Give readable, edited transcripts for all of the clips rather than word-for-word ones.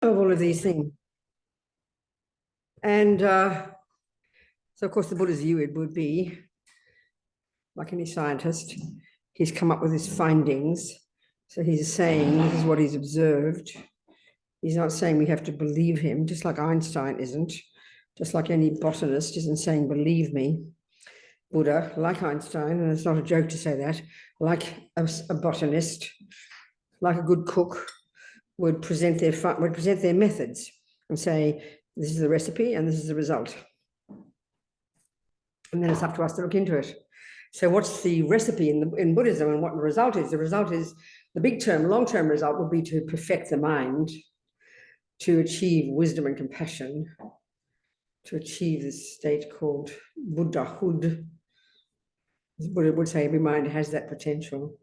of all of these things. And so, of course, the Buddha's view, it would be, like any scientist, he's come up with his findings. So he's saying this is what he's observed. He's not saying we have to believe him, just like Einstein isn't, just like any botanist isn't saying, believe me. Buddha, like Einstein, and it's not a joke to say that, like a botanist, like a good cook, would present their methods and say, this is the recipe and this is the result. And then it's up to us to look into it. So what's the recipe in Buddhism, and what the result is? The result is, the big term, long-term result would be to perfect the mind, to achieve wisdom and compassion, to achieve this state called Buddhahood. The Buddha would say every mind has that potential.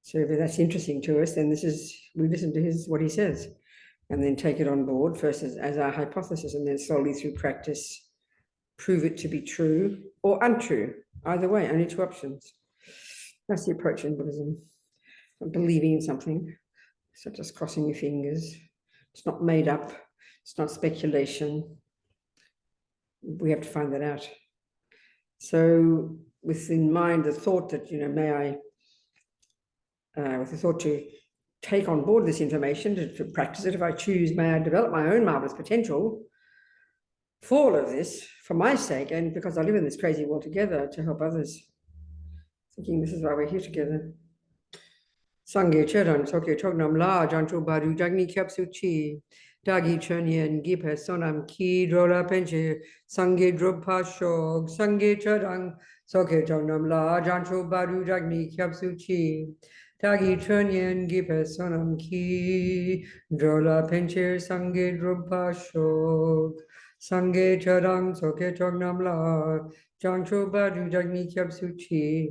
So if that's interesting to us, then we listen to what he says, and then take it on board first as our hypothesis, and then slowly through practice prove it to be true or untrue. Either way, only two options. That's the approach in Buddhism. Not believing in something. It's not just crossing your fingers. It's not made up. It's not speculation. We have to find that out. So with in mind the thought that, with the thought to take on board this information, to practice it, if I choose, may I develop my own marvelous potential for all of this, for my sake, and because I live in this crazy world together, to help others. Thinking this is why we're here together. Sangye Cheran, Sokye Chognam La, Jancho Badu, Jagni Kyapsu Chi, Dagi Chernyen, Gipe Sonam Ki, Drola Penche, Sangye Drupha Shog, Sangye Chadang, Sokye Chognam La, Jancho Badu, Jagni Kyapsu Chi, Dagi Chernyen, Gipe Sonam Ki, Drola Penche, Sangye Drupha Shog, Sangye Chadang, Sokye Chognam La, Jancho Badu, Jagni Kyapsu Chi,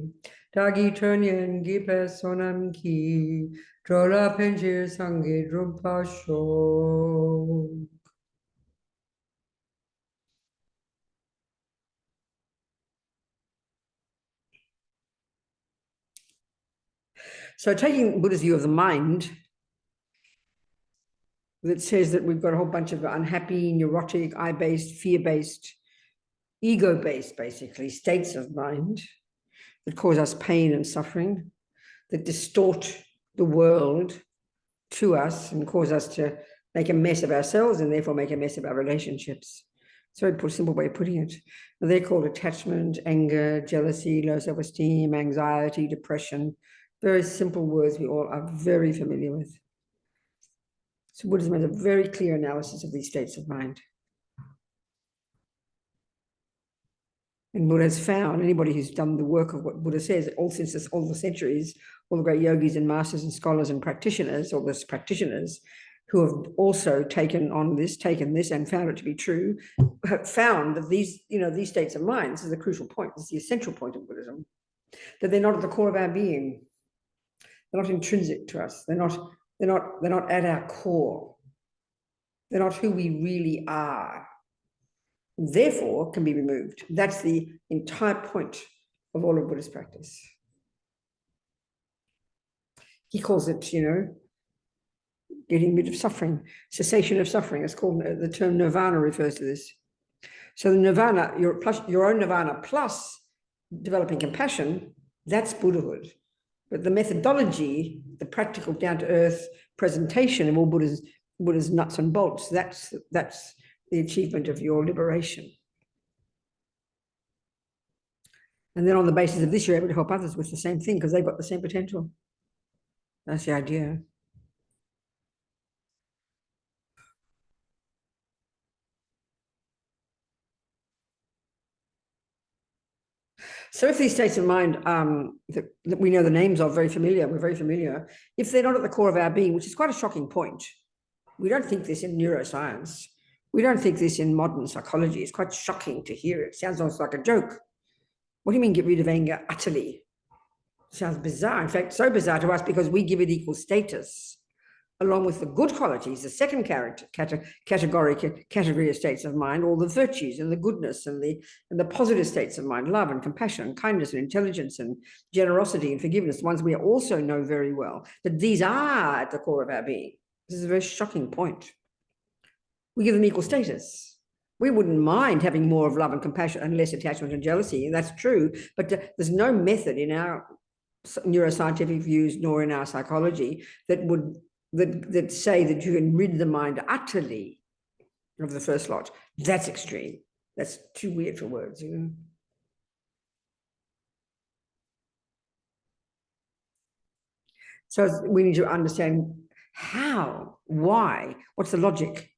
Dagi Chernyen, Gipe Sonam Ki, Drola Penche Sangye Drumpa Shog. So taking Buddha's view of the mind, that says that we've got a whole bunch of unhappy, neurotic, I-based, fear-based, ego-based, basically, states of mind that cause us pain and suffering, that distort the world to us and cause us to make a mess of ourselves and therefore make a mess of our relationships. It's a very simple way of putting it. They're called attachment, anger, jealousy, low self-esteem, anxiety, depression. Very simple words we all are very familiar with. So Buddhism has a very clear analysis of these states of mind. And Buddha has found, anybody who's done the work of what Buddha says, all the centuries, all the great yogis and masters and scholars and practitioners, all those practitioners who have also taken this and found it to be true, have found that these states of mind, this is the crucial point, this is the essential point of Buddhism, that they're not at the core of our being. They're not intrinsic to us. They're not at our core. They're not who we really are. Therefore, can be removed. That's the entire point of all of Buddhist practice. He calls it, getting rid of suffering, cessation of suffering. It's called, the term nirvana refers to this. So the nirvana, your own nirvana plus developing compassion, that's Buddhahood. But the methodology, the practical down-to-earth presentation of all Buddha's nuts and bolts, that's the achievement of your liberation. And then on the basis of this, you're able to help others with the same thing because they've got the same potential. That's the idea. So if these states of mind that we know the names of, we're very familiar, if they're not at the core of our being, which is quite a shocking point, we don't think this in neuroscience, we don't think this in modern psychology. It's quite shocking to hear it. It sounds almost like a joke. What do you mean get rid of anger utterly? It sounds bizarre. In fact, so bizarre to us because we give it equal status along with the good qualities, the second category of states of mind, all the virtues and the goodness and the positive states of mind, love and compassion and kindness and intelligence and generosity and forgiveness, the ones we also know very well, that these are at the core of our being. This is a very shocking point. We give them equal status. We wouldn't mind having more of love and compassion and less attachment and jealousy, and that's true, but there's no method in our neuroscientific views nor in our psychology that would that say that you can rid the mind utterly of the first lot. That's extreme. That's too weird for words, you know. So we need to understand how, why, what's the logic?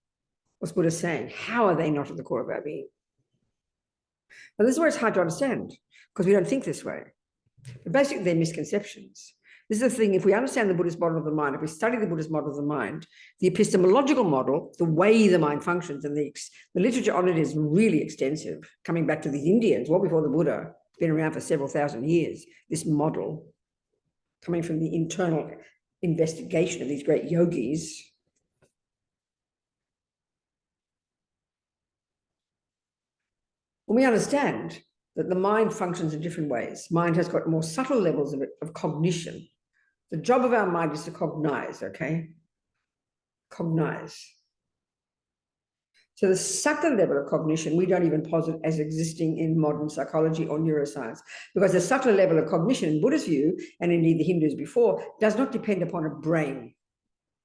What's Buddha saying? How are they not at the core of our being? And this is where it's hard to understand because we don't think this way. But basically, they're misconceptions. This is the thing, if we understand the Buddhist model of the mind, if we study the Buddhist model of the mind, the epistemological model, the way the mind functions, and the literature on it is really extensive, coming back to the Indians, well before the Buddha, been around for several thousand years, this model, coming from the internal investigation of these great yogis. When we understand that the mind functions in different ways, mind has got more subtle levels of cognition. The job of our mind is to cognize, okay? Cognize. So the subtle level of cognition, we don't even posit as existing in modern psychology or neuroscience, because the subtle level of cognition in Buddhist view, and indeed the Hindus before, does not depend upon a brain.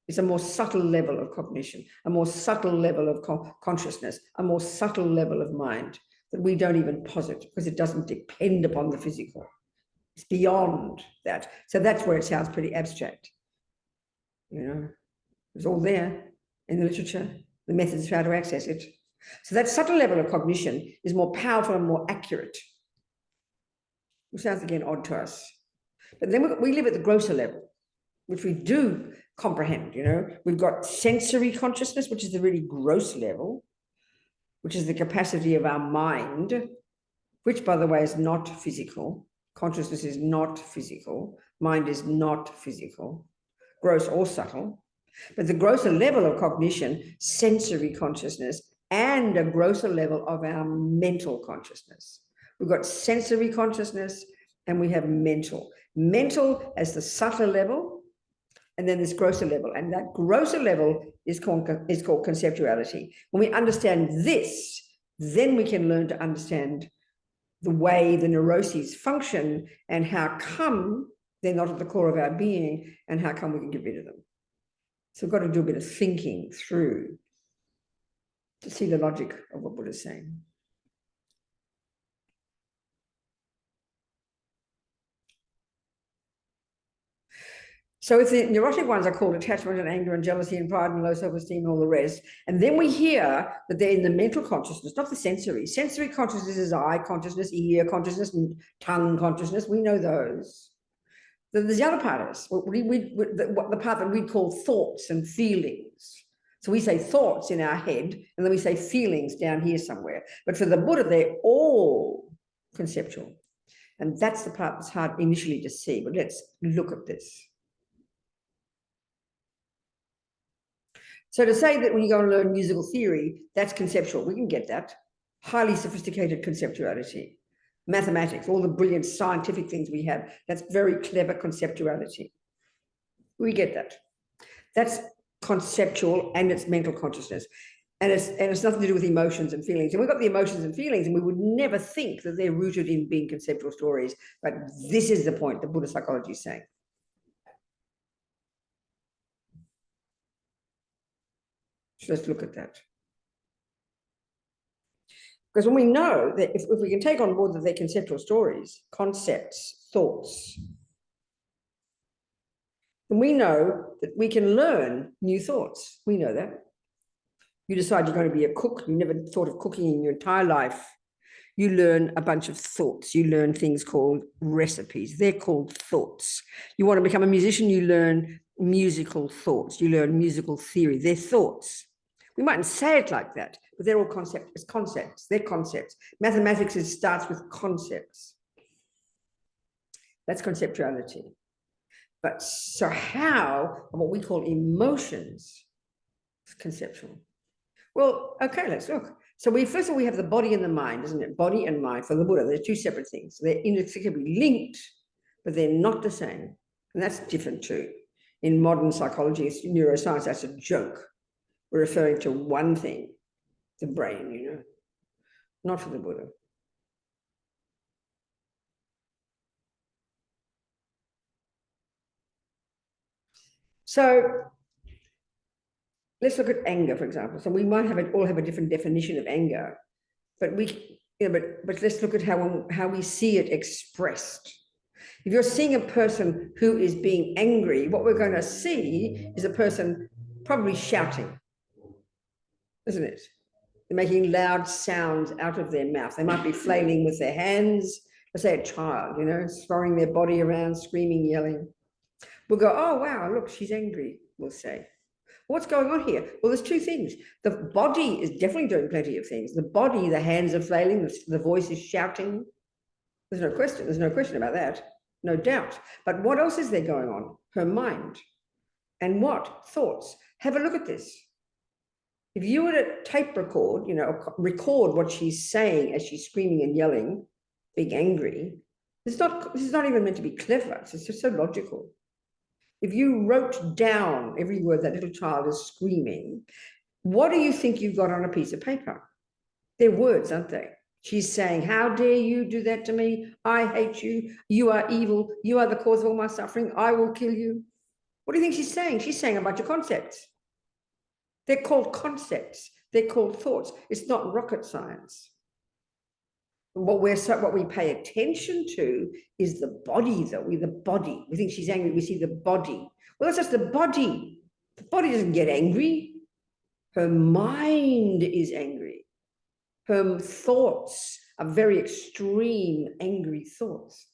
It's a more subtle level of cognition, a more subtle level of consciousness, a more subtle level of mind that we don't even posit because it doesn't depend upon the physical. It's beyond that. So that's where it sounds pretty abstract. You know, it's all there in the literature, the methods of how to access it. So that subtle level of cognition is more powerful and more accurate, which sounds again odd to us. But then we live at the grosser level, which we do comprehend. You know, we've got sensory consciousness, which is the really gross level, which is the capacity of our mind, which, by the way, is not physical. Consciousness is not physical. Mind is not physical, gross or subtle. But the grosser level of cognition, sensory consciousness, and a grosser level of our mental consciousness. We've got sensory consciousness and we have mental. Mental as the subtler level, and then this grosser level. And that grosser level is called conceptuality. When we understand this, then we can learn to understand the way the neuroses function and how come they're not at the core of our being and how come we can get rid of them. So we've got to do a bit of thinking through to see the logic of what Buddha's saying. So if the neurotic ones are called attachment and anger and jealousy and pride and low self-esteem and all the rest, and then we hear that they're in the mental consciousness, not the sensory. Sensory consciousness is eye consciousness, ear consciousness, and tongue consciousness. We know those. There's the other part of us, the part that we call thoughts and feelings. So we say thoughts in our head, and then we say feelings down here somewhere. But for the Buddha, they're all conceptual. And that's the part that's hard initially to see. But let's look at this. So to say that when you go and learn musical theory, that's conceptual, we can get that. Highly sophisticated conceptuality. Mathematics, all the brilliant scientific things we have, that's very clever conceptuality. We get that. That's conceptual and it's mental consciousness. And it's nothing to do with emotions and feelings. And we've got the emotions and feelings, and we would never think that they're rooted in being conceptual stories. But this is the point that Buddhist psychology is saying. So let's look at that. Because when we know that if we can take on board that they're conceptual stories, concepts, thoughts, then we know that we can learn new thoughts. We know that. You decide you're going to be a cook. You never thought of cooking in your entire life. You learn a bunch of thoughts. You learn things called recipes. They're called thoughts. You want to become a musician, you learn musical thoughts. You learn musical theory. They're thoughts. We mightn't say it like that, but they're all concepts. It's concepts. They're concepts. Mathematics starts with concepts. That's conceptuality. But so how, what we call emotions, is conceptual. Well, okay, let's look. So first of all, we have the body and the mind, isn't it? Body and mind for the Buddha. They're two separate things. They're inextricably linked, but they're not the same. And that's different too. In modern psychology, neuroscience, that's a joke. We're referring to one thing, the brain, not for the Buddha. So let's look at anger, for example. So we might all have a different definition of anger, but but let's look at how we see it expressed. If you're seeing a person who is being angry, what we're going to see is a person probably shouting, isn't it? They're making loud sounds out of their mouth. They might be flailing with their hands. Let's say a child, throwing their body around, screaming, yelling. We'll go, oh, wow, look, she's angry, we'll say. What's going on here? Well, there's two things. The body is definitely doing plenty of things. The body, the hands are flailing, the voice is shouting. There's no question. There's no question about that. No doubt. But what else is there going on? Her mind. And what? Thoughts. Have a look at this. If you were to tape record, record what she's saying as she's screaming and yelling, being angry, this is not even meant to be clever. It's just so logical. If you wrote down every word that little child is screaming, what do you think you've got on a piece of paper? They're words, aren't they? She's saying, how dare you do that to me? I hate you. You are evil. You are the cause of all my suffering. I will kill you. What do you think she's saying? She's saying a bunch of concepts. They're called concepts. They're called thoughts. It's not rocket science. What we pay attention to is the body, though. The body. We think she's angry. We see the body. Well, that's just the body. The body doesn't get angry. Her mind is angry. Her thoughts are very extreme, angry thoughts.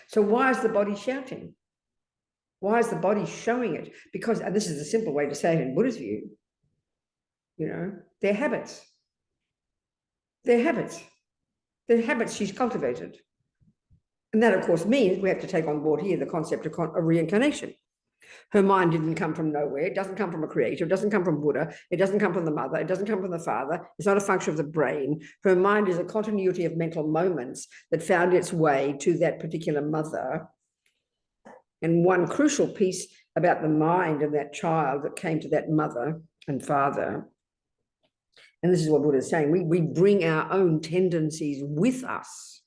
So why is the body shouting? Why is the body showing it? Because, and this is a simple way to say it in Buddha's view, they're habits. They're habits. They're habits she's cultivated. And that, of course, means we have to take on board here the concept of reincarnation. Her mind didn't come from nowhere. It doesn't come from a creator. It doesn't come from Buddha. It doesn't come from the mother. It doesn't come from the father. It's not a function of the brain. Her mind is a continuity of mental moments that found its way to that particular mother. And one crucial piece about the mind of that child that came to that mother and father, and this is what Buddha is saying, we bring our own tendencies with us.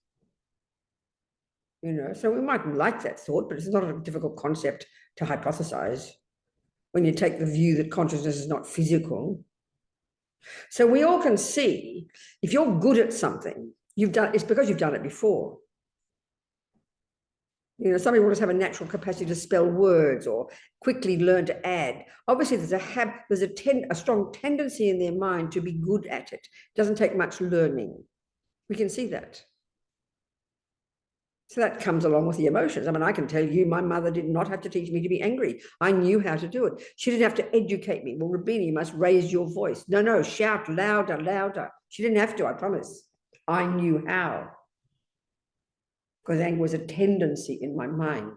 So we might like that thought, but it's not a difficult concept to hypothesize when you take the view that consciousness is not physical. So we all can see, if you're good at something, it's because you've done it before. Some people just have a natural capacity to spell words or quickly learn to add. Obviously, there's a strong tendency in their mind to be good at it. It doesn't take much learning. We can see that. So that comes along with the emotions. I mean, I can tell you, my mother did not have to teach me to be angry. I knew how to do it. She didn't have to educate me. Well, Robina, you must raise your voice. No, shout louder, louder. She didn't have to, I promise. I knew how. Because anger was a tendency in my mind.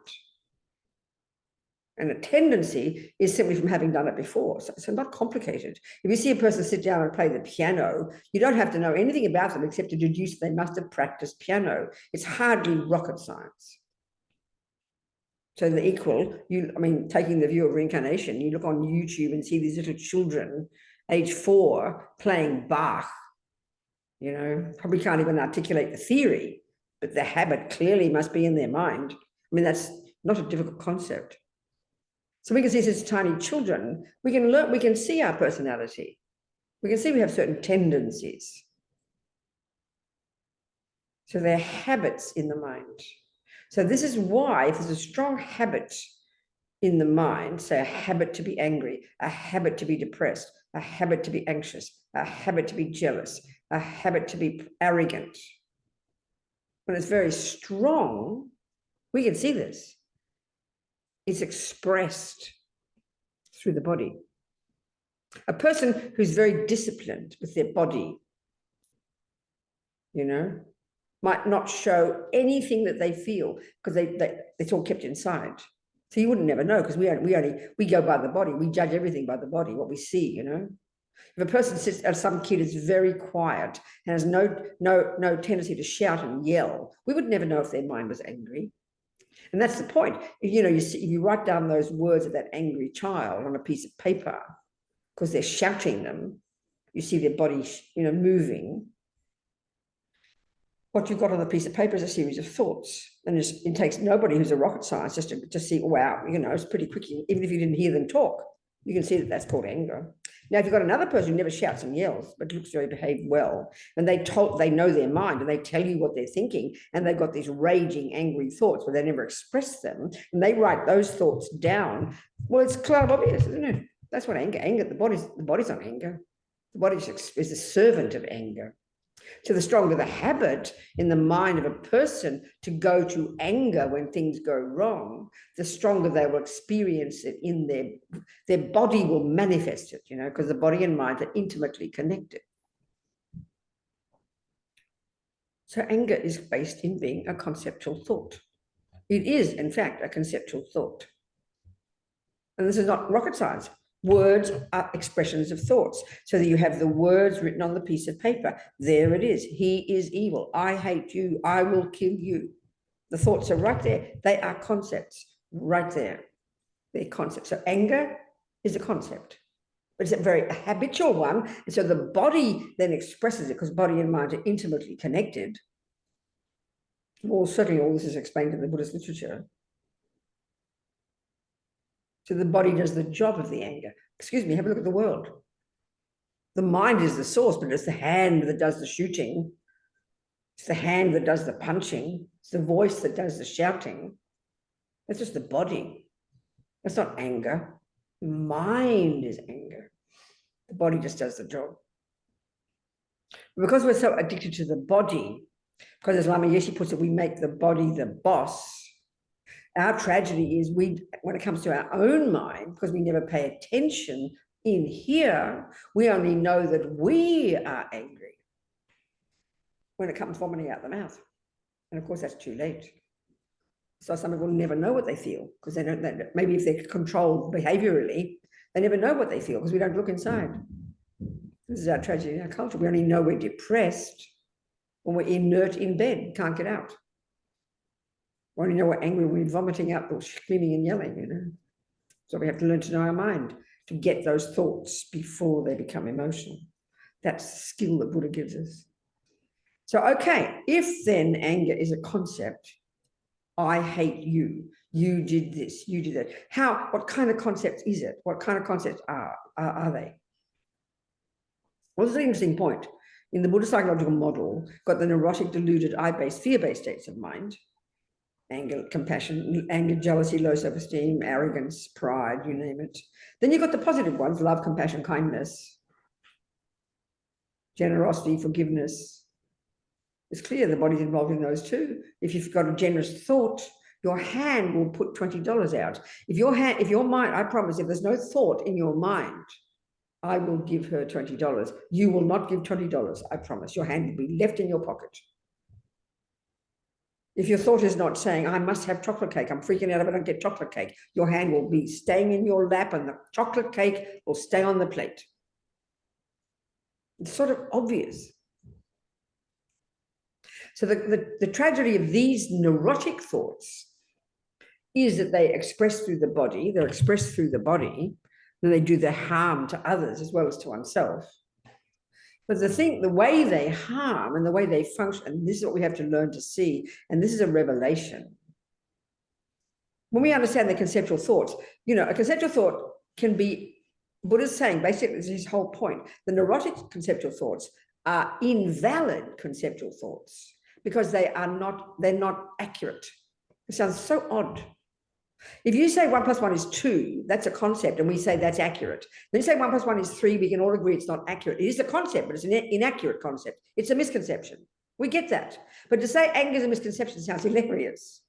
And a tendency is simply from having done it before. So it's not complicated. If you see a person sit down and play the piano, you don't have to know anything about them except to deduce they must have practiced piano. It's hardly rocket science. So the equal, taking the view of reincarnation, you look on YouTube and see these little children, age 4, playing Bach. Probably can't even articulate the theory, but the habit clearly must be in their mind. That's not a difficult concept. So we can see as tiny children, we can see our personality. We can see we have certain tendencies. So they're habits in the mind. So this is why, if there's a strong habit in the mind, say a habit to be angry, a habit to be depressed, a habit to be anxious, a habit to be jealous, a habit to be arrogant, when it's very strong, we can see this. It's expressed through the body. A person who's very disciplined with their body, might not show anything that they feel because it's all kept inside. So you wouldn't never know, because we go by the body. We judge everything by the body, what we see, you know. If a person sits, some kid is very quiet and has no tendency to shout and yell, we would never know if their mind was angry. And that's the point. You know, if you write down those words of that angry child on a piece of paper, because they're shouting them, you see their body, you know, moving. What you've got on the piece of paper is a series of thoughts. And it takes nobody who's a rocket scientist just to see, wow, you know, it's pretty quick. Even if you didn't hear them talk, you can see that that's called anger. Now, if you've got another person who never shouts and yells, but looks very behaved well, and they know their mind and they tell you what they're thinking, and they've got these raging, angry thoughts, but they never express them, and they write those thoughts down, well, it's clear obvious, isn't it? That's what anger, the body's not anger. The body is a servant of anger. So the stronger the habit in the mind of a person to go to anger when things go wrong, the stronger they will experience it in their body will manifest it, you know, because the body and mind are intimately connected. So anger is based in being a conceptual thought. It is, in fact, a conceptual thought. And this is not rocket science. Words are expressions of thoughts. So that you have the words written on the piece of paper. There it is. He is evil. I hate you. I will kill you. The thoughts are right there. They are concepts right there. They're concepts. So anger is a concept, but it's a very habitual one. And so the body then expresses it, because body and mind are intimately connected. Well, certainly all this is explained in the Buddhist literature. So the body does the job of the anger. Excuse me, have a look at the world. The mind is the source, but it's the hand that does the shooting. It's the hand that does the punching. It's the voice that does the shouting. That's just the body. That's not anger. Mind is anger. The body just does the job. Because we're so addicted to the body, because as Lama Yeshe puts it, we make the body the boss. Our tragedy is when it comes to our own mind, because we never pay attention in here, we only know that we are angry when it comes vomiting out the mouth. And of course, that's too late. So some people never know what they feel, because they don't, maybe if they're controlled behaviorally, they never know what they feel because we don't look inside. This is our tragedy in our culture. We only know we're depressed when we're inert in bed, can't get out. We only know we're angry when we're vomiting out or screaming and yelling, you know. So we have to learn to know our mind to get those thoughts before they become emotional. That's the skill that Buddha gives us. So, okay, if then anger is a concept, I hate you, you did this, you did that. What kind of concept is it? What kind of concepts are they? Well, this is an interesting point. In the Buddhist psychological model, got the neurotic, deluded, I-based, fear-based states of mind. Anger, compassion, anger, jealousy, low self-esteem, arrogance, pride, you name it. Then you've got the positive ones, love, compassion, kindness, generosity, forgiveness. It's clear the body's involved in those too. If you've got a generous thought, your hand will put $20 out. If your mind, I promise, if there's no thought in your mind, I will give her $20. You will not give $20, I promise. Your hand will be left in your pocket. If your thought is not saying, I must have chocolate cake, I'm freaking out if I don't get chocolate cake, your hand will be staying in your lap and the chocolate cake will stay on the plate. It's sort of obvious. So the tragedy of these neurotic thoughts is that they express through the body, they're expressed through the body, and they do their harm to others as well as to oneself. But the way they harm and the way they function, and this is what we have to learn to see, and this is a revelation. When we understand the conceptual thoughts, you know, a conceptual thought can be, Buddha's saying, basically, this is his whole point, the neurotic conceptual thoughts are invalid conceptual thoughts because they're not accurate. It sounds so odd. If you say 1 + 1 is 2, that's a concept, and we say that's accurate. Then you say 1 + 1 is 3, we can all agree it's not accurate. It is a concept, but it's an inaccurate concept. It's a misconception. We get that. But to say anger is a misconception sounds hilarious.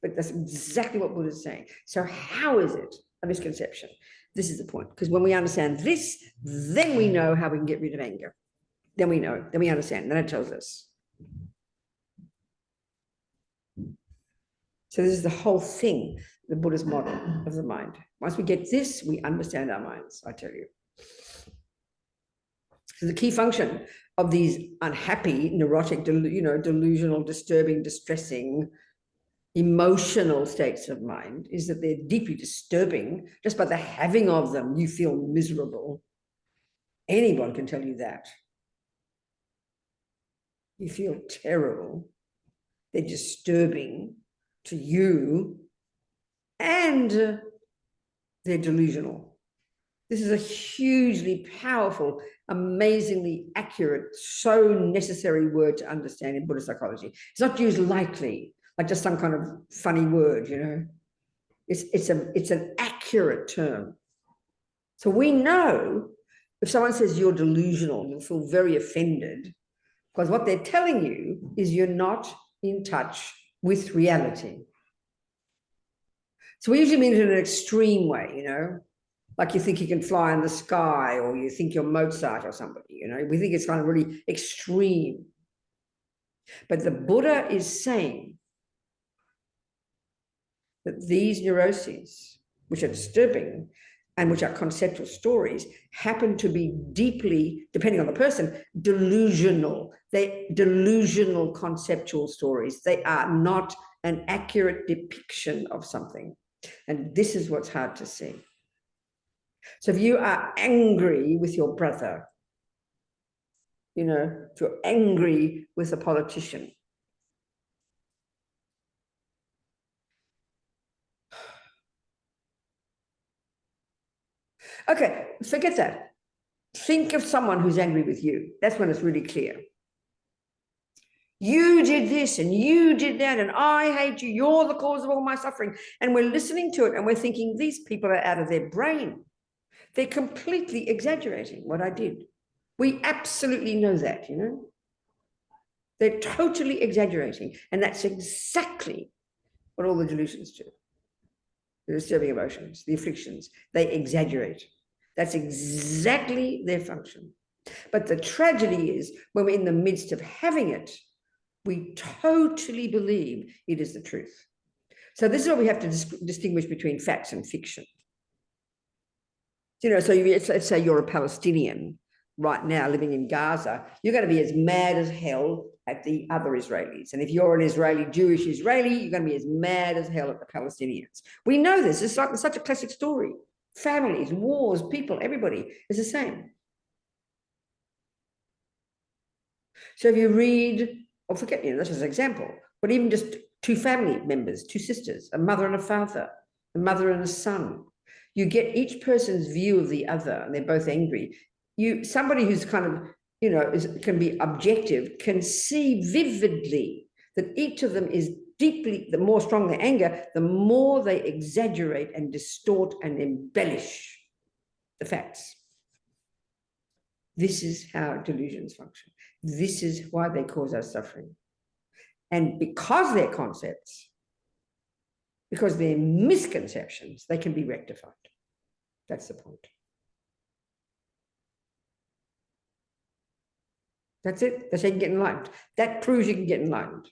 But that's exactly what Buddha is saying. So how is it a misconception? This is the point. Because when we understand this, then we know how we can get rid of anger. Then we know, then we understand, then it tells us. So this is the whole thing. the Buddhist model of the mind. Once we get this, we understand our minds, I tell you. So the key function of these unhappy, neurotic, delusional, disturbing, distressing, emotional states of mind is that they're deeply disturbing. Just by the having of them, you feel miserable. Anyone can tell you that. You feel terrible. They're disturbing to you, and they're delusional. This is a hugely powerful, amazingly accurate, so necessary word to understand in Buddhist psychology. It's not used lightly, like just some kind of funny word, you know. It's an accurate term. So we know if someone says you're delusional, you'll feel very offended, because what they're telling you is you're not in touch with reality. So we usually mean it in an extreme way, you know, like you think you can fly in the sky, or you think you're Mozart or somebody, you know. We think it's kind of really extreme. But the Buddha is saying that these neuroses, which are disturbing and which are conceptual stories, happen to be deeply, depending on the person, delusional. They're delusional conceptual stories. They are not an accurate depiction of something. And this is what's hard to see. So if you are angry with your brother, you know, if you're angry with a politician, okay, forget that. Think of someone who's angry with you. That's when it's really clear. You did this and you did that, and I hate you. You're the cause of all my suffering. And we're listening to it and we're thinking, these people are out of their brain. They're completely exaggerating what I did. We absolutely know that, you know. They're totally exaggerating. And that's exactly what all the delusions do. The disturbing emotions, the afflictions, they exaggerate. That's exactly their function. But the tragedy is when we're in the midst of having it, we totally believe it is the truth. So this is what we have to distinguish between facts and fiction. You know, so let's say you're a Palestinian right now living in Gaza, you're going to be as mad as hell at the other Israelis. And if you're an Israeli, Jewish Israeli, you're going to be as mad as hell at the Palestinians. We know this. It's like such a classic story. Families, wars, people, everybody is the same. So if you read, or forget, you know, that's just an example, but even just two family members, two sisters, a mother and a father, a mother and a son, you get each person's view of the other, and they're both angry. Somebody who's kind of, you know, can be objective, can see vividly that each of them is deeply, the more strong their anger, the more they exaggerate and distort and embellish the facts. This is how delusions function. This is why they cause us suffering. And because they're concepts, because they're misconceptions, they can be rectified. That's the point. That's it. That's how you can get enlightened. That proves you can get enlightened.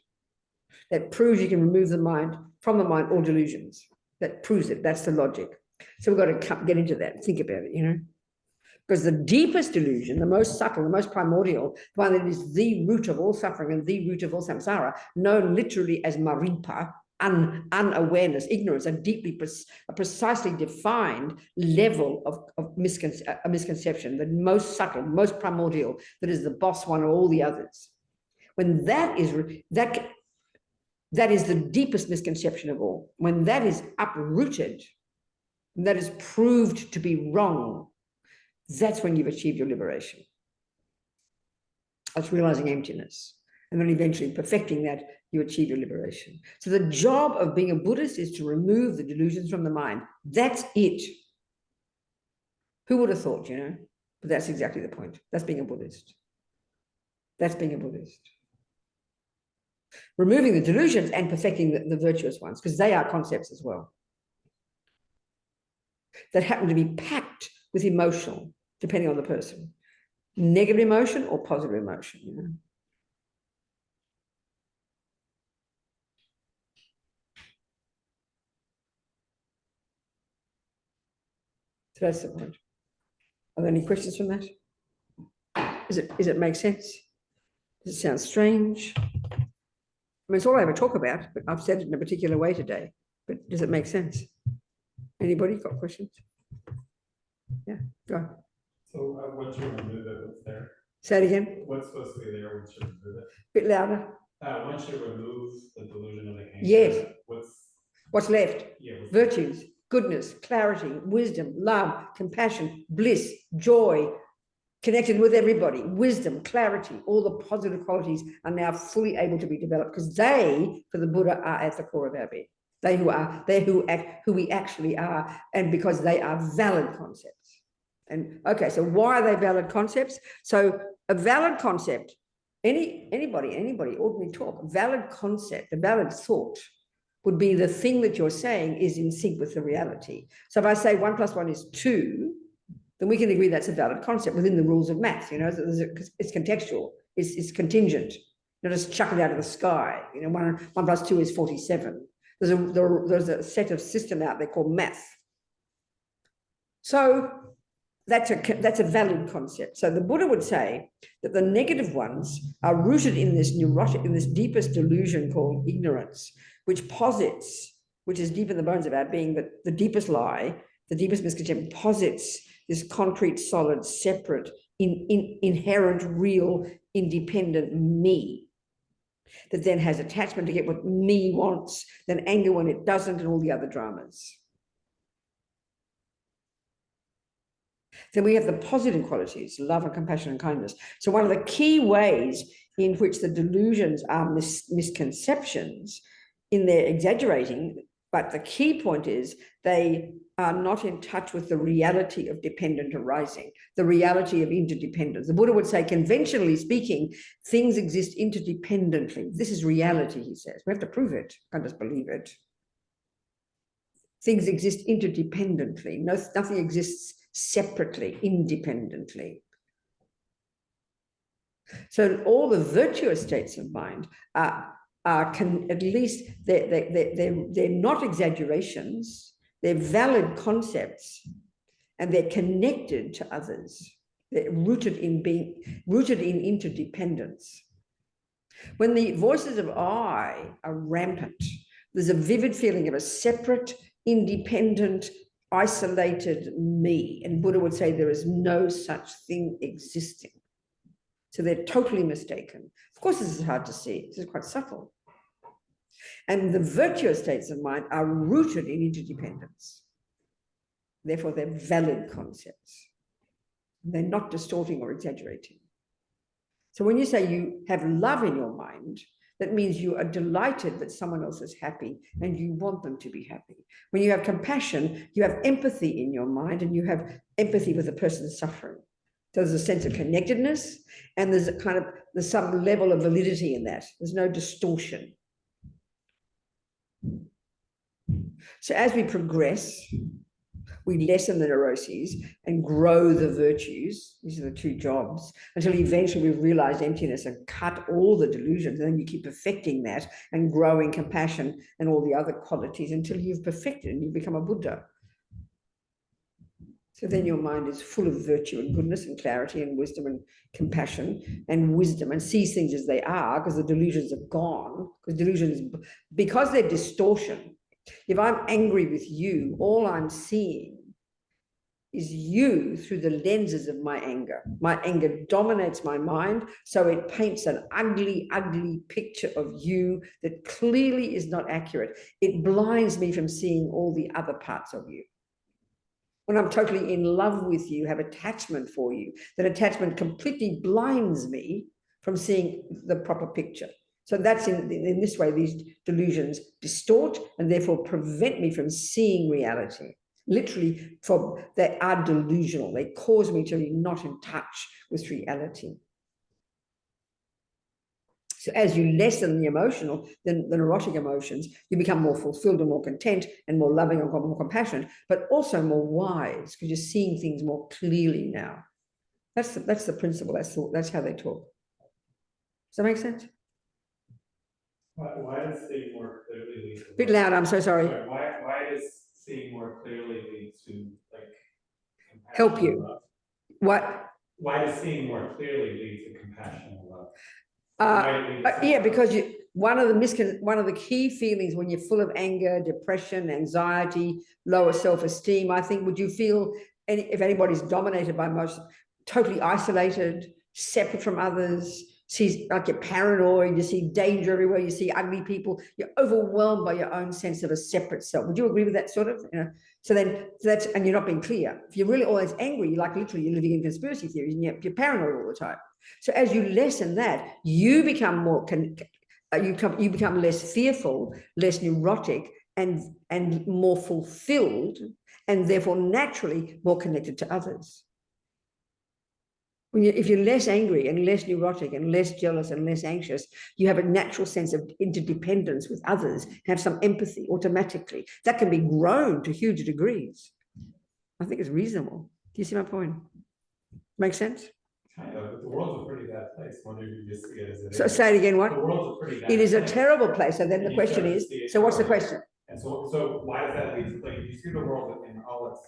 That proves you can remove the mind from the mind all delusions. That proves it. That's the logic. So we've got to get into that and think about it, you know. Because the deepest delusion, the most subtle, the most primordial, the one that is the root of all suffering and the root of all samsara, known literally as maripa, unawareness, ignorance, a precisely defined level of misconception, the most subtle, most primordial, that is the boss one of all the others. When that is the deepest misconception of all, when that is uprooted, that is proved to be wrong, that's when you've achieved your liberation. That's realizing emptiness. And then eventually perfecting that, you achieve your liberation. So the job of being a Buddhist is to remove the delusions from the mind. That's it. Who would have thought, you know? But that's exactly the point. That's being a Buddhist. That's being a Buddhist. Removing the delusions and perfecting the virtuous ones, because they are concepts as well, that happen to be packed with emotional, depending on the person. Negative emotion or positive emotion, you know. So that's the point. Are there any questions from that? Does it make sense? Does it sound strange? I mean, it's all I ever talk about, but I've said it in a particular way today. But does it make sense? Anybody got questions? Yeah, go. So once you remove it, what's there? Say it again. What's supposed to be there once you remove it? Bit louder. Once you remove the delusion of the anger, yes. What's left? Yeah, virtues, goodness, clarity, wisdom, love, compassion, bliss, joy, connected with everybody, wisdom, clarity, all the positive qualities are now fully able to be developed because they, for the Buddha, are at the core of our being. Who we actually are, and because they are valid concepts. And okay, so why are they valid concepts? So a valid concept, anybody, ordinary talk, a valid concept, a valid thought would be the thing that you're saying is in sync with the reality. So if I say 1 + 1 is 2, then we can agree that's a valid concept within the rules of math. You know, it's contextual, it's contingent. You don't just chuck it out of the sky. You know, 1 + 2 is 47. There's a set of system out there called math. So that's a valid concept. So the Buddha would say that the negative ones are rooted in this deepest delusion called ignorance, which posits, which is deep in the bones of our being, that the deepest lie, the deepest misconception posits this concrete, solid, separate, inherent, real, independent me that then has attachment to get what me wants, then anger when it doesn't, and all the other dramas. Then we have the positive qualities, love and compassion and kindness. So one of the key ways in which the delusions are misconceptions in their exaggerating, but the key point is they are not in touch with the reality of dependent arising, the reality of interdependence. The Buddha would say, conventionally speaking, things exist interdependently. This is reality, he says. We have to prove it, can't just believe it. Things exist interdependently. Nothing exists separately, independently. So all the virtuous states of mind are at least they're not exaggerations. They're valid concepts, and they're connected to others. They're rooted in interdependence. When the voices of I are rampant, there's a vivid feeling of a separate, independent, isolated me. And Buddha would say there is no such thing existing. So they're totally mistaken. Of course, this is hard to see. This is quite subtle. And the virtuous states of mind are rooted in interdependence. Therefore, they're valid concepts. They're not distorting or exaggerating. So when you say you have love in your mind, that means you are delighted that someone else is happy and you want them to be happy. When you have compassion, you have empathy in your mind and you have empathy with the person suffering. So there's a sense of connectedness, and there's some level of validity in that. There's no distortion. So as we progress, we lessen the neuroses and grow the virtues. These are the two jobs, until eventually we've realized emptiness and cut all the delusions. And then you keep perfecting that and growing compassion and all the other qualities until you've perfected and you become a Buddha. So then your mind is full of virtue and goodness and clarity and wisdom and compassion and wisdom, and sees things as they are, because the delusions are gone. Because they're distortion. If I'm angry with you, all I'm seeing is you through the lenses of my anger. My anger dominates my mind, so it paints an ugly, ugly picture of you that clearly is not accurate. It blinds me from seeing all the other parts of you. When I'm totally in love with you, have attachment for you, that attachment completely blinds me from seeing the proper picture. So that's in this way, these delusions distort and therefore prevent me from seeing reality. Literally, they are delusional. They cause me to be not in touch with reality. So as you lessen the emotional, the neurotic emotions, you become more fulfilled and more content and more loving and more compassionate, but also more wise, because you're seeing things more clearly now. That's the principle. That's how they talk. Does that make sense? Why does seeing more clearly lead to... Bit loud, I'm so sorry. Why does seeing more clearly lead to, like, Help you. and love? What? Why does seeing more clearly lead to compassion and love? Yeah, because one of the key feelings when you're full of anger, depression, anxiety, lower self-esteem, I think, would you feel if anybody's dominated by most, totally isolated, separate from others, sees like you're paranoid, you see danger everywhere, you see ugly people, you're overwhelmed by your own sense of a separate self. Would you agree with that sort of? So that's, and you're not being clear. If you're really always angry, you're like literally you're living in conspiracy theories and you're paranoid all the time. So as you lessen that, you become more you become less fearful, less neurotic, and more fulfilled, and therefore naturally more connected to others. If you're less angry and less neurotic and less jealous and less anxious, you have a natural sense of interdependence with others, have some empathy automatically. That can be grown to huge degrees. I think it's reasonable. Do you see my point? Make sense? Kind of, but the world's a pretty bad place. Wonder if you just see it as it is. So say it again, what? The world's a pretty bad It is a place. terrible place. So then And the you question start to is, see it so what's the growing. question? And so why does that lead to, like, you see the world in all its.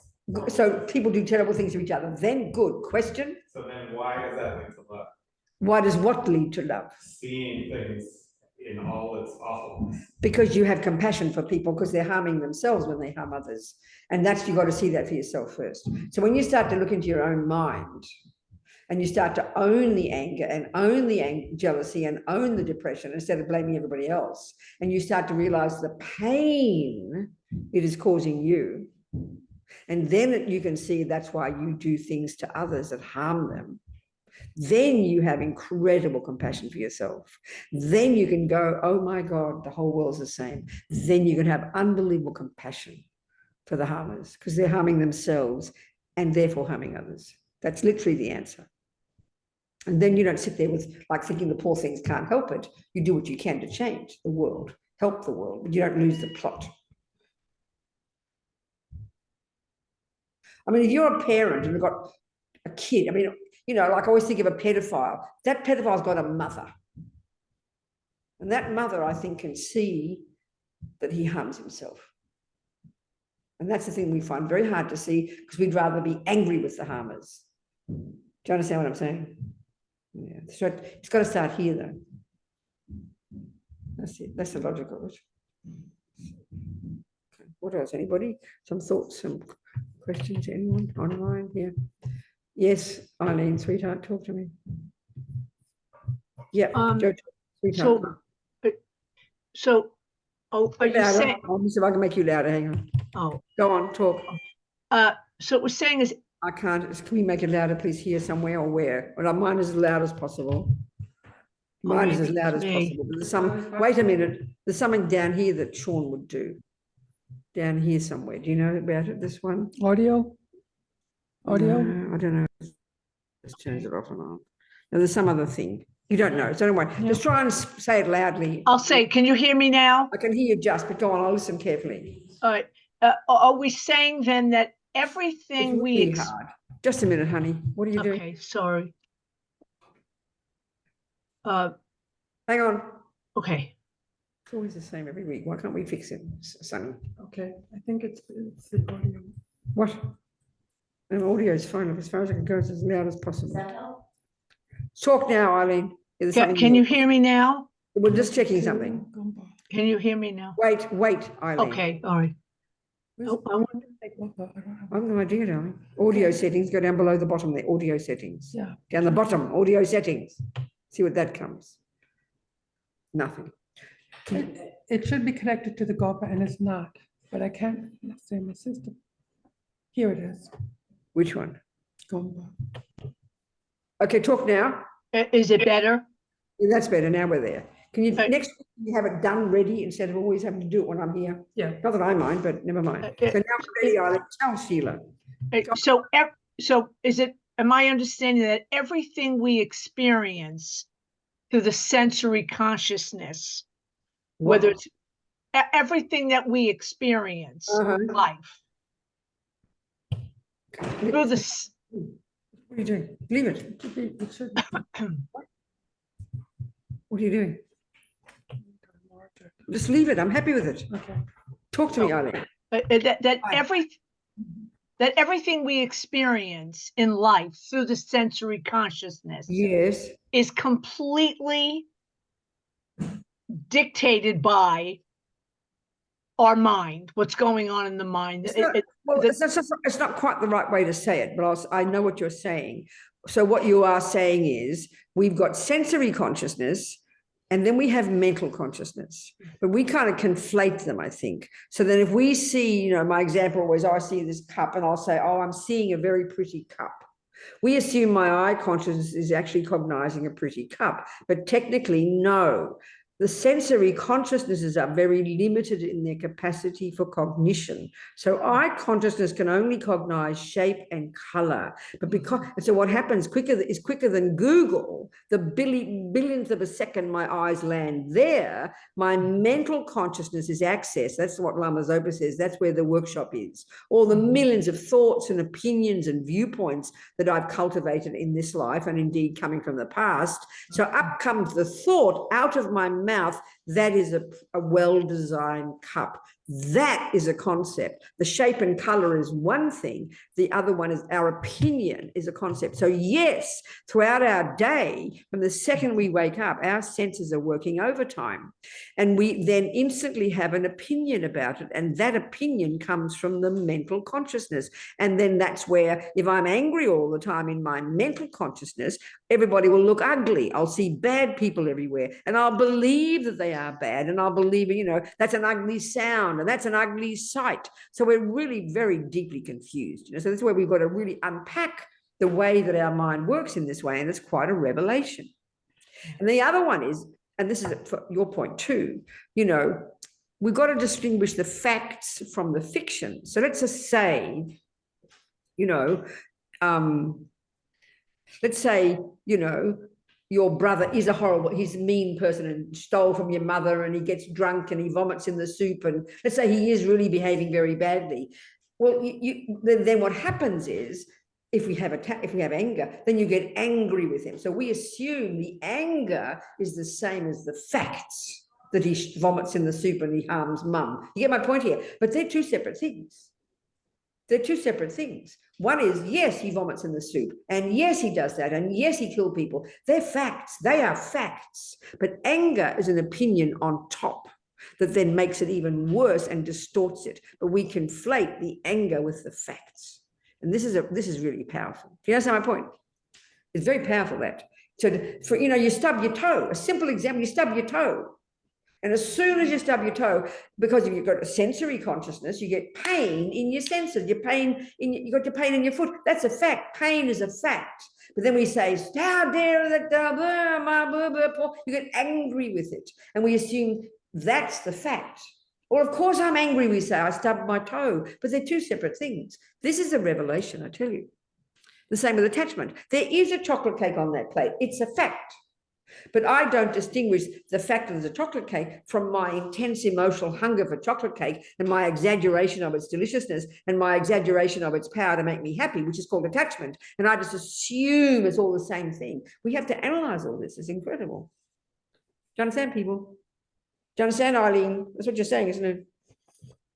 So people do terrible things to each other. Then good question. So then why does that lead to love? Why does what lead to love? Seeing things in all its awfulness. Because you have compassion for people because they're harming themselves when they harm others. And that's, you've got to see that for yourself first. So when you start to look into your own mind and you start to own the anger and own the jealousy and own the depression instead of blaming everybody else, and you start to realize the pain it is causing you, and then you can see that's why you do things to others that harm them. Then you have incredible compassion for yourself. Then you can go, oh my God, the whole world's the same. Then you can have unbelievable compassion for the harmers because they're harming themselves and therefore harming others. That's literally the answer. And then you don't sit there with like thinking the poor things can't help it. You do what you can to change the world, help the world, but you don't lose the plot. I mean, if you're a parent and you've got a kid, I mean, like I always think of a pedophile. That pedophile's got a mother. And that mother, I think, can see that he harms himself. And that's the thing we find very hard to see because we'd rather be angry with the harmers. Do you understand what I'm saying? Yeah. So it's got to start here, though. That's it. That's the logic of it. Okay. What else? Anybody? Some thoughts, some questions? Anyone online here? Yes, Eileen, sweetheart, talk to me. Yeah, Joe, sweetheart. Are you saying? Let me see if I can make you louder. Hang on. Oh, go on, talk. So what we're saying is, I can't. Can we make it louder, please? Here somewhere or where? Well, mine is as loud as possible. Mine is as loud as possible. But there's some. Wait a minute. There's something down here that Sean would do. Down here somewhere. Do you know about it? This one. Audio? Audio? No, I don't know. Let's change it off and on. No, there's some other thing. You don't know, so don't worry. Yeah. Just try and say it loudly. I'll say, can you hear me now? I can hear you just, but go on, I'll listen carefully. All right. Are we saying then that everything It's really hard. Just a minute, honey. What are you doing? Okay, sorry. Hang on. Okay. It's always the same every week. Why can't we fix it, Sonny? Okay, I think it's the audio. What? And audio is fine. As far as I can go, it's as loud as possible. Talk now, Eileen. Can you hear me now? We're just checking something. Can you hear me now? Wait, Eileen. Okay, all right. Oh, I wonder. I've no idea, darling. Audio settings, go down below the bottom there. Audio settings. Yeah. Down the bottom, audio settings. See what that comes. Nothing. It should be connected to the GOPA and it's not, but I can't say my system. Here it is. Which one? Gomba. Okay, talk now. Is it better? Yeah, that's better. Now we're there. Can you Okay. next week you have it done ready instead of always having to do it when I'm here? Yeah. Not that I mind, but never mind. So now we're ready, Eileen. Tell Sheila. So is it, am I understanding that everything we experience through the sensory consciousness, whether it's everything that we experience in life through the What are you doing? Leave it. It should be. What are you doing? Just leave it. I'm happy with it. Okay. Talk to me, Eileen. that Fine. that everything we experience in life through the sensory consciousness Yes. is completely dictated by our mind, what's going on in the mind. It's not quite the right way to say it, but I know what you're saying. So what you are saying is we've got sensory consciousness and then we have mental consciousness, but we kind of conflate them, I think. So then if we see, you know, my example was I see this cup and I'll say, oh, I'm seeing a very pretty cup. We assume my eye consciousness is actually cognizing a pretty cup, but technically, no. The sensory consciousnesses are very limited in their capacity for cognition. So eye consciousness can only cognize shape and color. But so what happens is quicker than Google, the billionth of a second my eyes land there, my mental consciousness is accessed. That's what Lama Zopa says. That's where the workshop is. All the millions of thoughts and opinions and viewpoints that I've cultivated in this life and indeed coming from the past. So up comes the thought out of my mouth. That is a well-designed cup. That is a concept. The shape and color is one thing. The other one is our opinion is a concept. So yes, throughout our day, from the second we wake up, our senses are working overtime. And we then instantly have an opinion about it. And that opinion comes from the mental consciousness. And then that's where if I'm angry all the time in my mental consciousness, everybody will look ugly. I'll see bad people everywhere and I'll believe that they are bad. And I'll believe, you know, that's an ugly sound and that's an ugly sight. So we're really very deeply confused. You know, so that's where we've got to really unpack the way that our mind works in this way. And it's quite a revelation. And the other one is, and this is for your point too, you know, we've got to distinguish the facts from the fiction. So let's just say, you know, let's say, you know, your brother is he's a mean person and stole from your mother and he gets drunk and he vomits in the soup. And let's say he is really behaving very badly. Well, then what happens is if we have anger, then you get angry with him. So we assume the anger is the same as the facts that he vomits in the soup and he harms mum. You get my point here? But they're two separate things. They're two separate things. One is, yes, he vomits in the soup, and yes, he does that, and yes, he killed people. They're facts. They are facts. But anger is an opinion on top that then makes it even worse and distorts it. But we conflate the anger with the facts. And this is really powerful. Do you understand my point? It's very powerful, that. So, you know, you stub your toe. A simple example, you stub your toe. And as soon as you stub your toe, because you've got a sensory consciousness, you get pain in your senses. You got your pain in your foot. That's a fact. Pain is a fact. But then we say, how dare that, you get angry with it. And we assume that's the fact. Or of course I'm angry, we say, I stubbed my toe. But they're two separate things. This is a revelation, I tell you. The same with attachment. There is a chocolate cake on that plate. It's a fact. But I don't distinguish the fact that there's a chocolate cake from my intense emotional hunger for chocolate cake and my exaggeration of its deliciousness and my exaggeration of its power to make me happy, which is called attachment. And I just assume it's all the same thing. We have to analyze all this. It's incredible. Do you understand, people? Do you understand, Eileen? That's what you're saying, isn't it?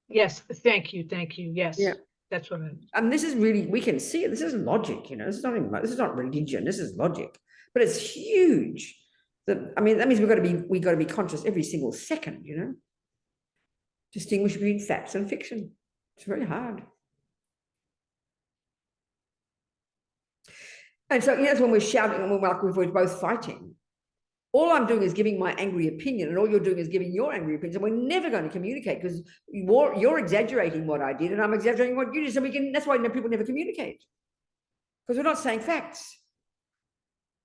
Yes, thank you. Yes. Yeah. That's what I mean. And this is really, we can see it. This is logic, you know. This is not religion. This is logic. But it's huge. I mean, that means we've got to be conscious every single second, you know. Distinguish between facts and fiction. It's very hard. And so, you know, that's when we're shouting and we're both fighting. All I'm doing is giving my angry opinion, and all you're doing is giving your angry opinion. And we're never going to communicate because you're exaggerating what I did and I'm exaggerating what you did. So that's why people never communicate. Because we're not saying facts.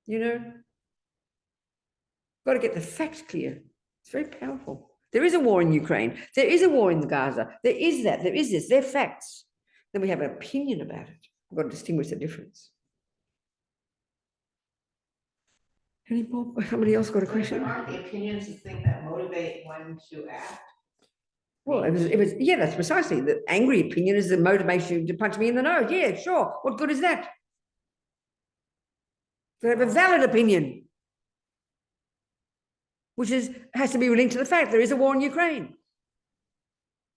You know? Got to get the facts clear. It's very powerful. There is a war in Ukraine. There is a war in Gaza. There is that. There is this. They're facts. Then we have an opinion about it. We've got to distinguish the difference. Any more? Somebody else got a question? Aren't the opinions the thing that motivate one to act? Well, yeah, that's precisely. The angry opinion is the motivation to punch me in the nose. Yeah, sure. What good is that? They have a valid opinion, which has to be linked to the fact there is a war in Ukraine.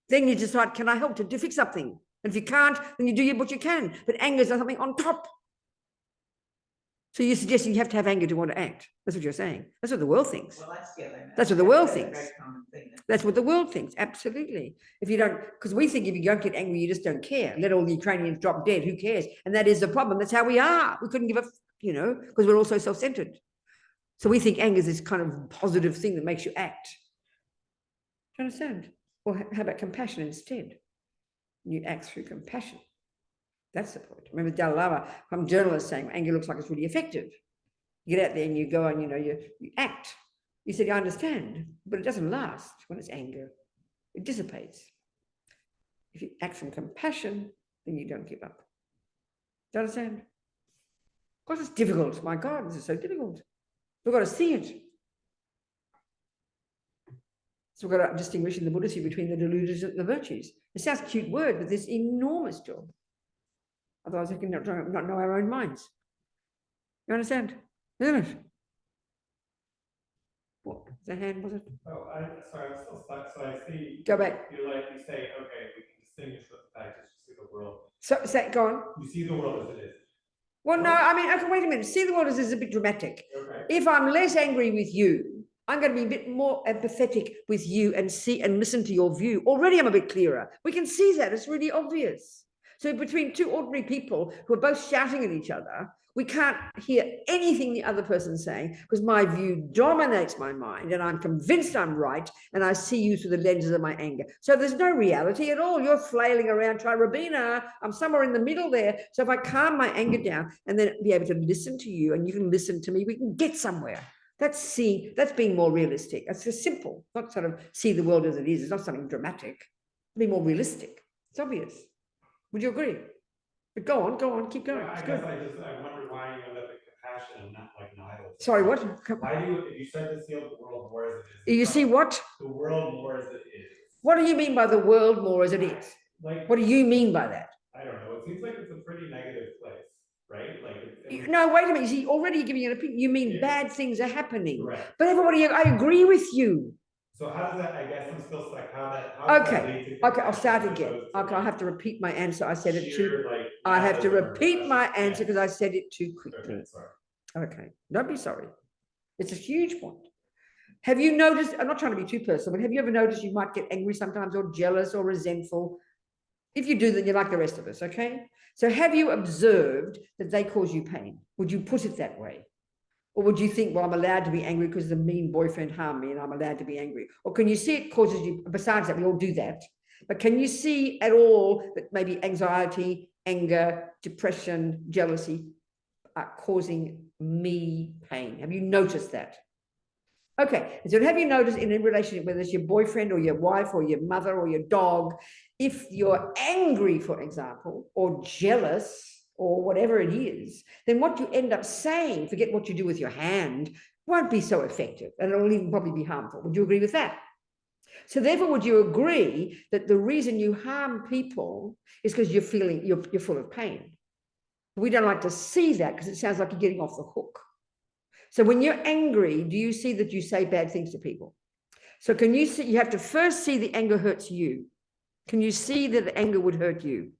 Then you decide, can I help to fix something? And if you can't, then you do what you can. But anger is something on top. So you're suggesting you have to have anger to want to act. That's what you're saying. That's what the world thinks. Well, that's the other. That's what the world that's a thinks. very common thing that That's what the world thinks. Absolutely. If you don't, because we think if you don't get angry, you just don't care. Let all the Ukrainians drop dead. Who cares? And that is the problem. That's how we are. We couldn't give a, because we're all so self-centered. So we think anger is this kind of positive thing that makes you act. Do you understand? Or how about compassion instead? You act through compassion. That's the point. Remember Dalai Lama, some journalist saying anger looks like it's really effective. You get out there and you go and you act. You said, I understand, but it doesn't last when it's anger. It dissipates. If you act from compassion, then you don't give up. Do you understand? Of course, it's difficult. My God, this is so difficult. We've got to see it. So we've got to distinguish in the Buddhist between the delusions and the virtues. It sounds a cute word, but there's enormous job. Otherwise, we can not know our own minds. You understand? Isn't it? What? The hand, was it? Oh, sorry, I'm still stuck. So I see. Go back. You say, okay, we can distinguish what the fact is. You see the world. So go on. You see the world as it is. Well, no, I mean, okay, wait a minute. See the world as is a bit dramatic. Okay. If I'm less angry with you, I'm going to be a bit more empathetic with you and see and listen to your view. Already I'm a bit clearer. We can see that. It's really obvious. So between two ordinary people who are both shouting at each other, we can't hear anything the other person's saying because my view dominates my mind and I'm convinced I'm right and I see you through the lenses of my anger. So there's no reality at all. You're flailing around, try Robina. I'm somewhere in the middle there. So if I calm my anger down and then be able to listen to you and you can listen to me, we can get somewhere. That's being more realistic. It's just simple, not sort of see the world as it is. It's not something dramatic. Be more realistic. It's obvious. Would you agree? But go on, keep going. Yeah, I guess I wonder why you let the compassion and not like nihilism. Sorry, what? Why do you start to see the world more as it is? You see what? The world more as it is. What do you mean by the world more as it is? Like, What do you mean by that? I don't know. It seems like it's a pretty negative place, right? Like, No, wait a minute. You see, already giving an opinion. You mean bad things are happening. Right. But everybody, I agree with you. So how does that, I guess I'm still stuck, how does Okay, that lead to okay, I'll start compassion again. opposed to, Okay, I have to repeat my answer. I said it too. sheer, like, I have to nihilism or repeat my depression? answer because I said it too quickly. Okay, sorry. Okay, don't be sorry. It's a huge point. Have you noticed, I'm not trying to be too personal, but have you ever noticed you might get angry sometimes or jealous or resentful? If you do, then you're like the rest of us, okay? So have you observed that they cause you pain? Would you put it that way? Or would you think, well, I'm allowed to be angry because the mean boyfriend harmed me and I'm allowed to be angry? Or can you see it causes you, besides that, we all do that, but can you see at all that maybe anxiety, anger, depression, jealousy are causing me pain? Have you noticed that? Okay, so have you noticed in a relationship, whether it's your boyfriend or your wife or your mother or your dog, if you're angry, for example, or jealous, or whatever it is, then what you end up saying, forget what you do with your hand, won't be so effective and it'll even probably be harmful. Would you agree with that? So therefore, would you agree that the reason you harm people is because you're full of pain? We don't like to see that because it sounds like you're getting off the hook. So when you're angry, do you see that you say bad things to people? So can you see, you have to first see the anger hurts you. Can you see that the anger would hurt you?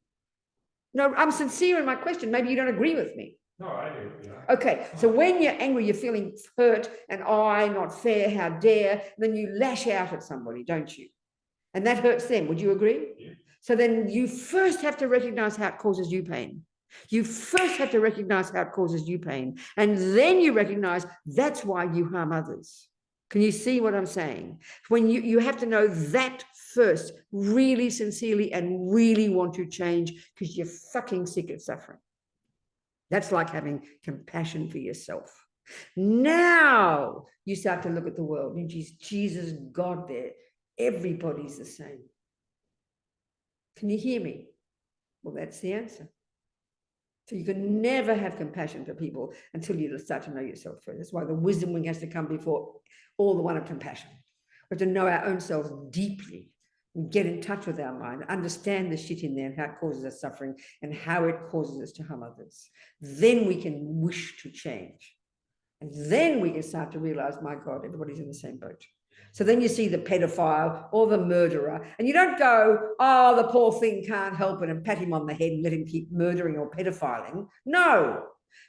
No, I'm sincere in my question. Maybe you don't agree with me. No, I do, yeah. Okay, so when you're angry, you're feeling hurt and not fair, how dare, then you lash out at somebody, don't you? And that hurts them. Would you agree? Yeah. So then you first have to recognize how it causes you pain. You first have to recognize how it causes you pain. And then you recognize that's why you harm others. Can you see what I'm saying? When you have to know that first, really sincerely and really want to change because you're fucking sick of suffering. That's like having compassion for yourself. Now you start to look at the world and Jesus, God there, everybody's the same. Can you hear me? Well, that's the answer. So you can never have compassion for people until you start to know yourself first. That's why the wisdom wing has to come before all the one of compassion. We have to know our own selves deeply and get in touch with our mind, understand the shit in there and how it causes us suffering and how it causes us to harm others. Then we can wish to change. And then we can start to realize, my God, everybody's in the same boat. So then you see the pedophile or the murderer, and you don't go, oh, the poor thing can't help it, and pat him on the head and let him keep murdering or pedophiling. No,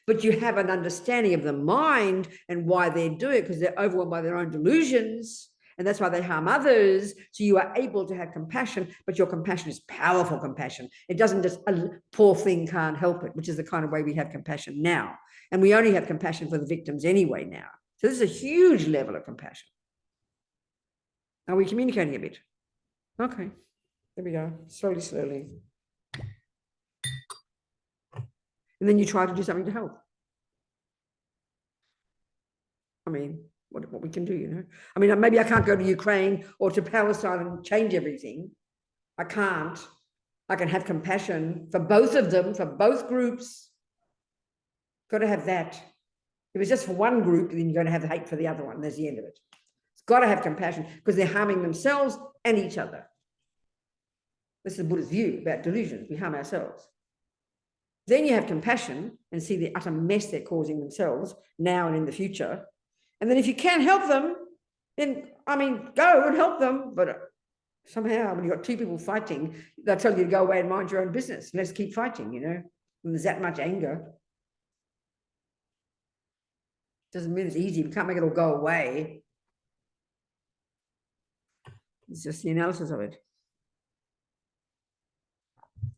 but you have an understanding of the mind and why they're doing it, because they're overwhelmed by their own delusions, and that's why they harm others. So you are able to have compassion, but your compassion is powerful compassion. It doesn't just, a poor thing can't help it, which is the kind of way we have compassion now. And we only have compassion for the victims anyway now. So this is a huge level of compassion. Are we communicating a bit? Okay, there we go. Slowly, slowly. And then you try to do something to help. I mean, what we can do, you know? I mean, maybe I can't go to Ukraine or to Palestine and change everything. I can't. I can have compassion for both of them, for both groups. Got to have that. If it's just for one group, then you're going to have hate for the other one. There's the end of it. Got to have compassion because they're harming themselves and each other. This is the Buddhist view about delusions. We harm ourselves. Then you have compassion and see the utter mess they're causing themselves now and in the future. And then if you can help them, then, I mean, go and help them. But somehow when you've got two people fighting, they'll tell you to go away and mind your own business. Let's keep fighting, you know, when there's that much anger. Doesn't mean it's easy. We can't make it all go away. It's just the analysis of it.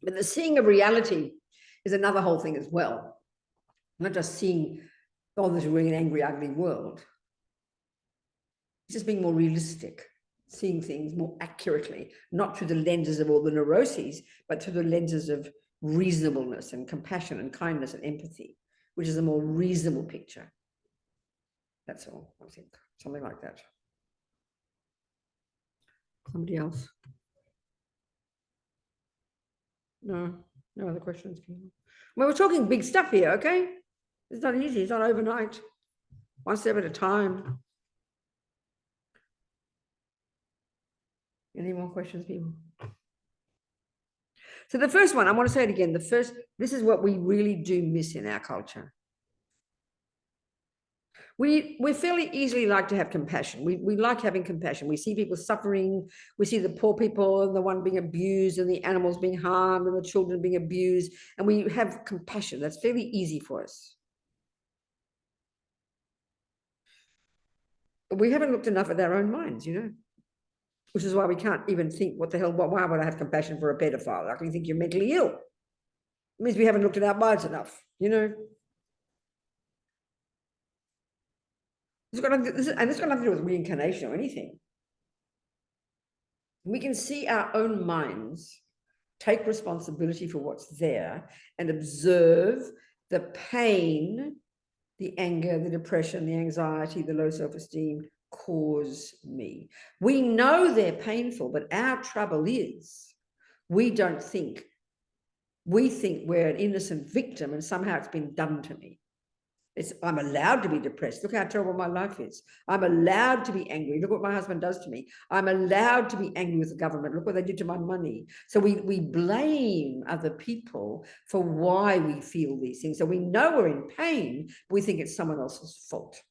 But the seeing of reality is another whole thing as well. Not just seeing, oh, there's really an angry, ugly world. It's just being more realistic, seeing things more accurately, not through the lenses of all the neuroses, but through the lenses of reasonableness and compassion and kindness and empathy, which is a more reasonable picture. That's all, I think, something like that. Somebody else? No other questions. Well, we're talking big stuff here, okay? It's not easy, it's not overnight. One step at a time. Any more questions, people? So the first one, I want to say it again, this is what we really do miss in our culture. We fairly easily like to have compassion. We like having compassion. We see people suffering. We see the poor people and the one being abused and the animals being harmed and the children being abused. And we have compassion. That's fairly easy for us. But we haven't looked enough at our own minds, you know, which is why we can't even think, what the hell, why would I have compassion for a pedophile? I can think you're mentally ill. It means we haven't looked at our minds enough, you know. This has got nothing to do with reincarnation or anything. We can see our own minds, take responsibility for what's there, and observe the pain, the anger, the depression, the anxiety, the low self-esteem cause me. We know they're painful, but our trouble is we think we're an innocent victim and somehow it's been done to me. I'm allowed to be depressed. Look how terrible my life is. I'm allowed to be angry. Look what my husband does to me. I'm allowed to be angry with the government. Look what they did to my money. So we blame other people for why we feel these things. So we know we're in pain, but we think it's someone else's fault.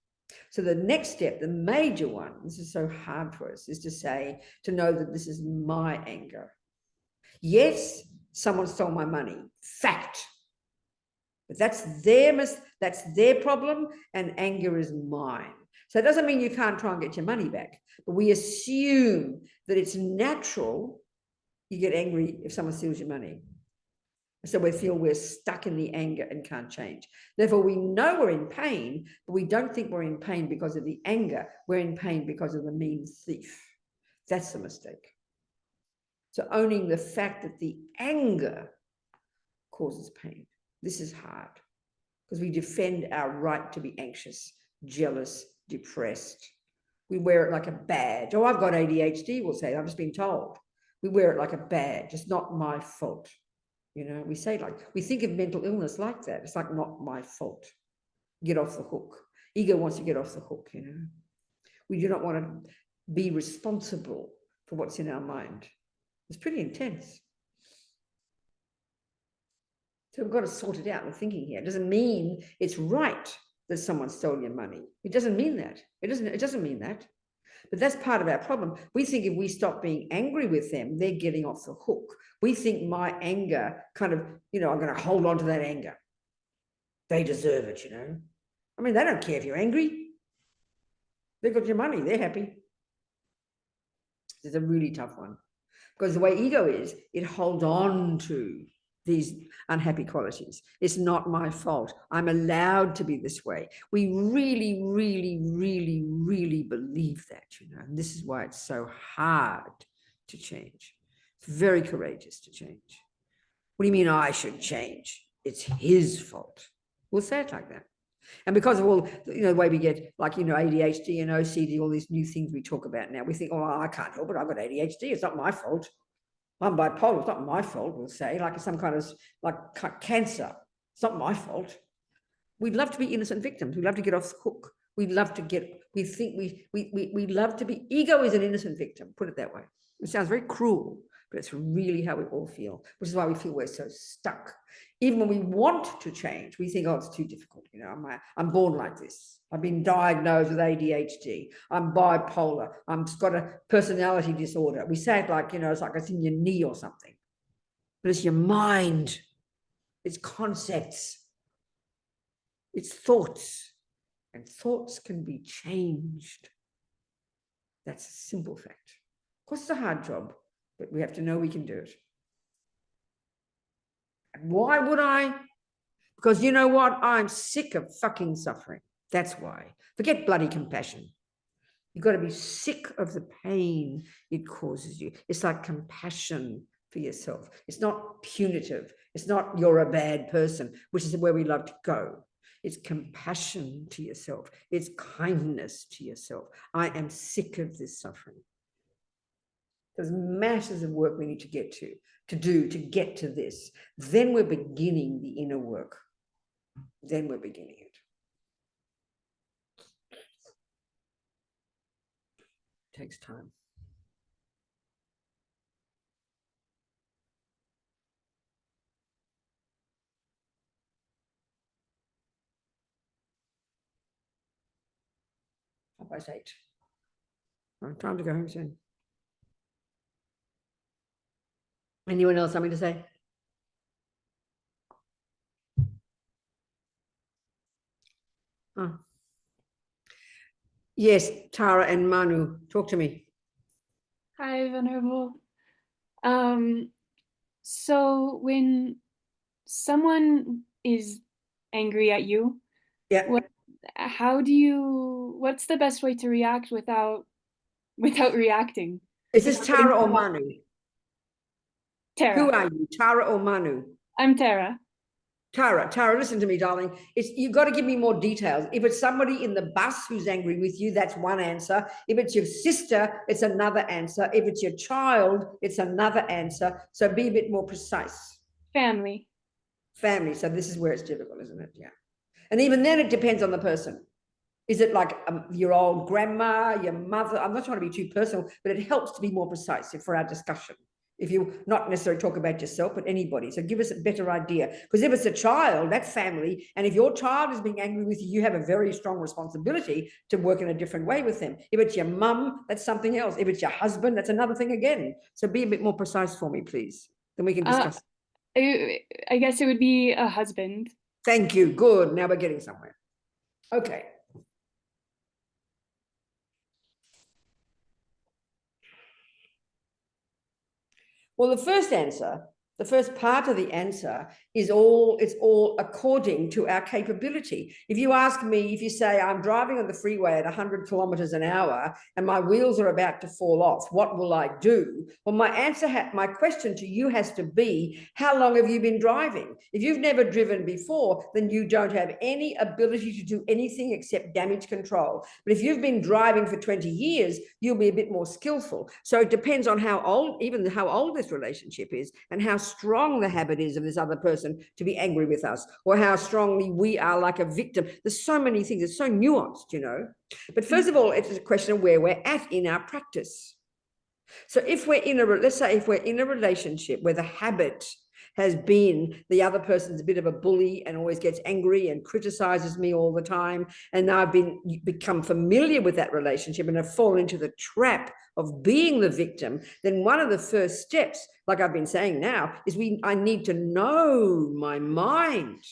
So the next step, the major one, this is so hard for us, is to know that this is my anger. Yes, someone stole my money. Fact. But that's their problem, and anger is mine. So it doesn't mean you can't try and get your money back, but we assume that it's natural you get angry if someone steals your money. So we feel we're stuck in the anger and can't change. Therefore, we know we're in pain, but we don't think we're in pain because of the anger. We're in pain because of the mean thief. That's the mistake. So owning the fact that the anger causes pain. This is hard because we defend our right to be anxious, jealous, depressed. We wear it like a badge. Oh, I've got ADHD, we'll say. I've just been told. We wear it like a badge. It's not my fault. You know, we think of mental illness like that. It's like, not my fault. Get off the hook. Ego wants to get off the hook, you know. We do not want to be responsible for what's in our mind. It's pretty intense. So we've got to sort it out in thinking here. It doesn't mean it's right that someone stole your money. It doesn't mean that. It doesn't mean that. But that's part of our problem. We think if we stop being angry with them, they're getting off the hook. We think my anger kind of, I'm going to hold on to that anger. They deserve it, I mean, they don't care if you're angry. They've got your money. They're happy. It's a really tough one. Because the way ego is, it holds on to these unhappy qualities. It's not my fault. I'm allowed to be this way. We really, really, really, really believe that, and this is why it's so hard to change. It's very courageous to change. What do you mean I should change? It's his fault. We'll say it like that. And because of all, the way we get, like, ADHD and OCD, all these new things we talk about now, we think, oh, I can't help it. I've got ADHD. It's not my fault. I'm bipolar. It's not my fault, we'll say, like some kind of, like cancer. It's not my fault. We'd love to be innocent victims. We love to get off the hook. We love to be, ego is an innocent victim, put it that way. It sounds very cruel, but it's really how we all feel, which is why we feel we're so stuck. Even when we want to change, we think, oh, it's too difficult. I'm born like this. I've been diagnosed with ADHD. I'm bipolar. I've got a personality disorder. We say it like, it's like it's in your knee or something. But it's your mind. It's concepts. It's thoughts. And thoughts can be changed. That's a simple fact. Of course, it's a hard job, but we have to know we can do it. And why would I? Because you know what? I'm sick of fucking suffering. That's why. Forget bloody compassion. You've got to be sick of the pain it causes you. It's like compassion for yourself. It's not punitive. It's not you're a bad person, which is where we love to go. It's compassion to yourself. It's kindness to yourself. I am sick of this suffering. There's masses of work we need to get to get to this. Then we're beginning the inner work. Then we're beginning it. It takes time. Half past 8. Time to go home soon. Anyone else something to say? Oh. Yes, Tara and Manu, talk to me. Hi, Venerable. So when someone is angry at you, Yeah. what's the best way to react without reacting? Is this Tara or Manu? Tara. Who are you, Tara or Manu? I'm Tara. Tara, listen to me, darling. You've got to give me more details. If it's somebody in the bus who's angry with you, that's one answer. If it's your sister, it's another answer. If it's your child, it's another answer. So be a bit more precise. Family. So this is where it's difficult, isn't it? Yeah. And even then, it depends on the person. Is it like your old grandma, your mother? I'm not trying to be too personal, but it helps to be more precise for our discussion. If you not necessarily talk about yourself, but anybody. So give us a better idea. Because if it's a child, that's family. And if your child is being angry with you, you have a very strong responsibility to work in a different way with them. If it's your mum, that's something else. If it's your husband, that's another thing again. So be a bit more precise for me, please. Then we can discuss. I guess it would be a husband. Thank you. Good. Now we're getting somewhere. Okay. Well, the first answer, the first part of the answer is it's all according to our capability. If you ask me, if you say I'm driving on the freeway at 100 kilometers an hour and my wheels are about to fall off, what will I do? Well, my question to you has to be, how long have you been driving? If you've never driven before, then you don't have any ability to do anything except damage control. But if you've been driving for 20 years, you'll be a bit more skillful. So it depends on how old this relationship is and how strong the habit is of this other person to be angry with us, or how strongly we are like a victim. There's so many things. It's so nuanced, But first of all, it's a question of where we're at in our practice. So if we're let's say if we're in a relationship where the habit has been the other person's a bit of a bully and always gets angry and criticizes me all the time. And now I've become familiar with that relationship and have fallen into the trap of being the victim. Then one of the first steps, like I've been saying now, is I need to know my mind.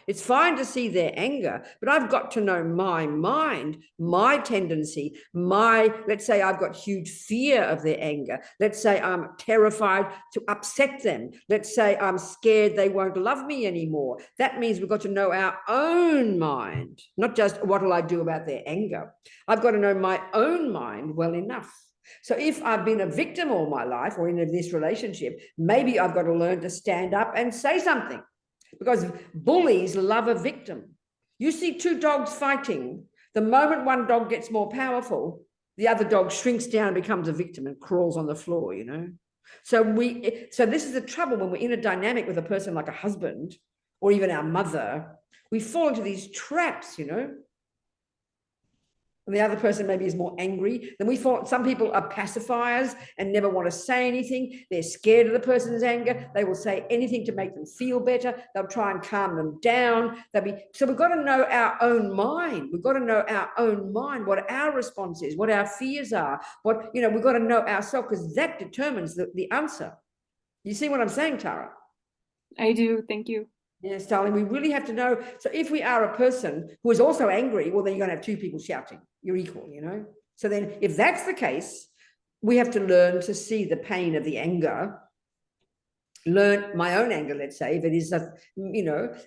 It's fine to see their anger, but I've got to know my mind, my tendency, let's say I've got huge fear of their anger. Let's say I'm terrified to upset them. Let's say I'm scared they won't love me anymore. That means we've got to know our own mind, not just what will I do about their anger. I've got to know my own mind well enough. So if I've been a victim all my life or in this relationship, maybe I've got to learn to stand up and say something. Because bullies love a victim. You see two dogs fighting. The moment one dog gets more powerful, the other dog shrinks down and becomes a victim and crawls on the floor, you know. So this is the trouble when we're in a dynamic with a person like a husband or even our mother. We fall into these traps, you know. And the other person maybe is more angry. Then some people are pacifiers and never want to say anything. They're scared of the person's anger. They will say anything to make them feel better. They'll try and calm them down. So we've got to know our own mind. We've got to know our own mind, what our response is, what our fears are, we've got to know ourselves, because that determines the answer. You see what I'm saying, Tara? I do. Thank you. Yes, darling, we really have to know. So if we are a person who is also angry, well, then you're going to have two people shouting. You're equal, you know. So then if that's the case, we have to learn to see the pain of the anger, learn my own anger, let's say, if it is,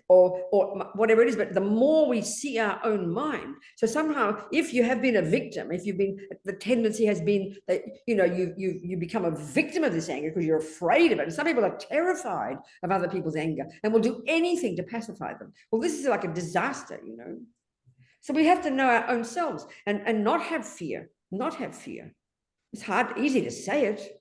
or whatever it is. But the more we see our own mind, so somehow if you have been a victim, the tendency has been that, you become a victim of this anger because you're afraid of it. And some people are terrified of other people's anger and will do anything to pacify them. Well, this is like a disaster, you know. So we have to know our own selves and not have fear, It's easy to say it.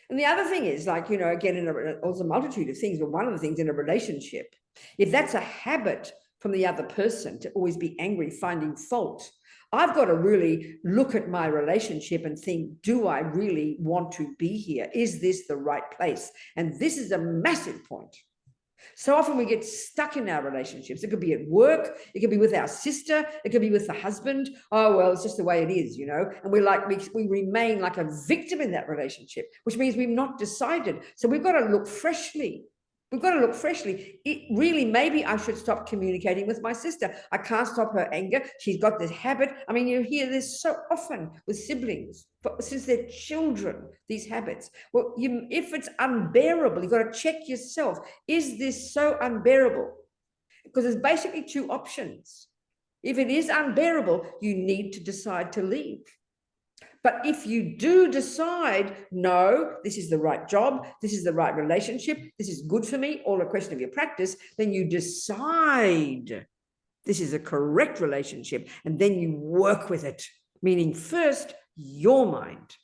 And the other thing is, like, again, there's a multitude of things, but one of the things in a relationship, if that's a habit from the other person to always be angry, finding fault, I've got to really look at my relationship and think, do I really want to be here? Is this the right place? And this is a massive point. So often we get stuck in our relationships. It could be at work, it could be with our sister, it could be with the husband. Oh, well, it's just the way it is, you know. And we remain like a victim in that relationship, which means we've not decided. So we've got to look freshly. Maybe I should stop communicating with my sister. I can't stop her anger. She's got this habit. I mean, you hear this so often with siblings, since they're children, these habits. Well, if it's unbearable, you've got to check yourself. Is this so unbearable? Because there's basically two options. If it is unbearable, you need to decide to leave. But if you do decide, no, this is the right job, this is the right relationship, this is good for me, all a question of your practice, then you decide this is a correct relationship, and then you work with it, meaning first, your mind.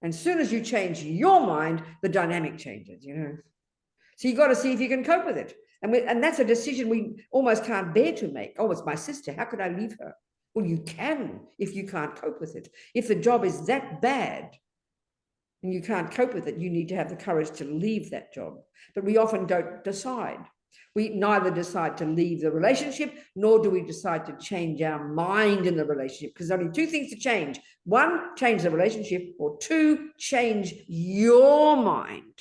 And as soon as you change your mind, the dynamic changes, you know. So you've got to see if you can cope with it. And that's a decision we almost can't bear to make. Oh, it's my sister. How could I leave her? Well, you can if you can't cope with it. If the job is that bad and you can't cope with it, you need to have the courage to leave that job. But we often don't decide. We neither decide to leave the relationship, nor do we decide to change our mind in the relationship, because there's only two things to change. One, change the relationship, or two, change your mind.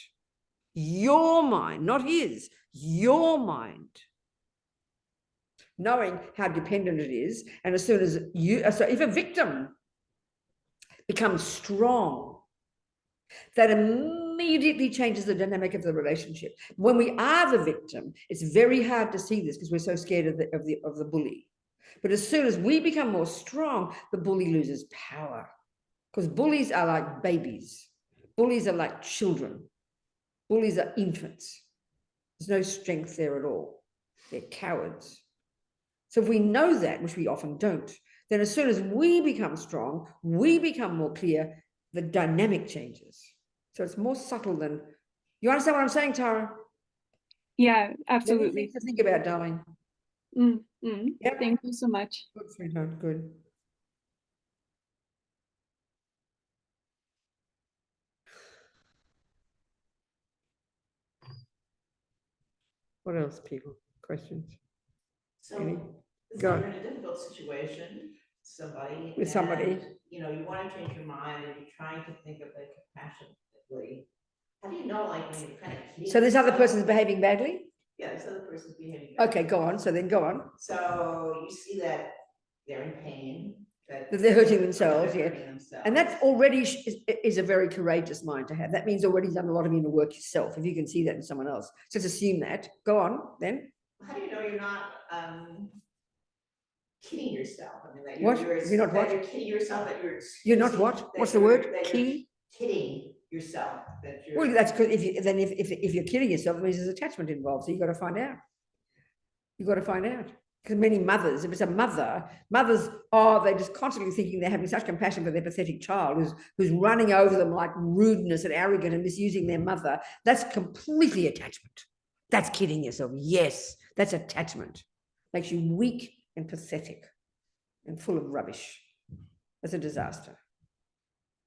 Your mind, not his, your mind. Knowing how dependent it is, and as soon as so if a victim becomes strong, that immediately changes the dynamic of the relationship. When we are the victim, it's very hard to see this because we're so scared of the bully. But as soon as we become more strong, the bully loses power, because bullies are like babies. Bullies are like children. Bullies are infants. There's no strength there at all. They're cowards. So if we know that, which we often don't, then as soon as we become strong, we become more clear, the dynamic changes. So it's more subtle than, you understand what I'm saying, Tara? Yeah, absolutely. To think about, darling. Yep. Thank you so much. Good, sweetheart, good. What else, people? Questions? So, Any? let's Go say on. you're in a difficult situation, somebody. With somebody. and, You know, you want to change your mind and you're trying to think of it compassionately. How do you know, like, when you're kind of kidding? So this other yourself? person's behaving badly? Yeah, this other person's behaving. badly. Okay, go on. So then go on. So you see that they're in pain, that. That they're hurting that themselves, they're yeah. hurting themselves. And that's already is a very courageous mind to have. That means already done a lot of inner work yourself, if you can see that in someone else. Just assume that. Go on, then. How do you know you're not kidding yourself? I mean, that What? You're not that what? You're kidding yourself, that you're. You're not excusing- what? that What's the you're- word? that you're Key? Kidding yourself, that you're. Well, that's because if you're kidding yourself, it means there's attachment involved. So you've got to find out. You've got to find out. Because many mothers, if it's a mother, mothers, they're just constantly thinking they're having such compassion for their pathetic child who's running over them like rudeness and arrogant and misusing their mother. That's completely attachment. That's kidding yourself. Yes, that's attachment. Makes you weak and pathetic and full of rubbish. That's a disaster.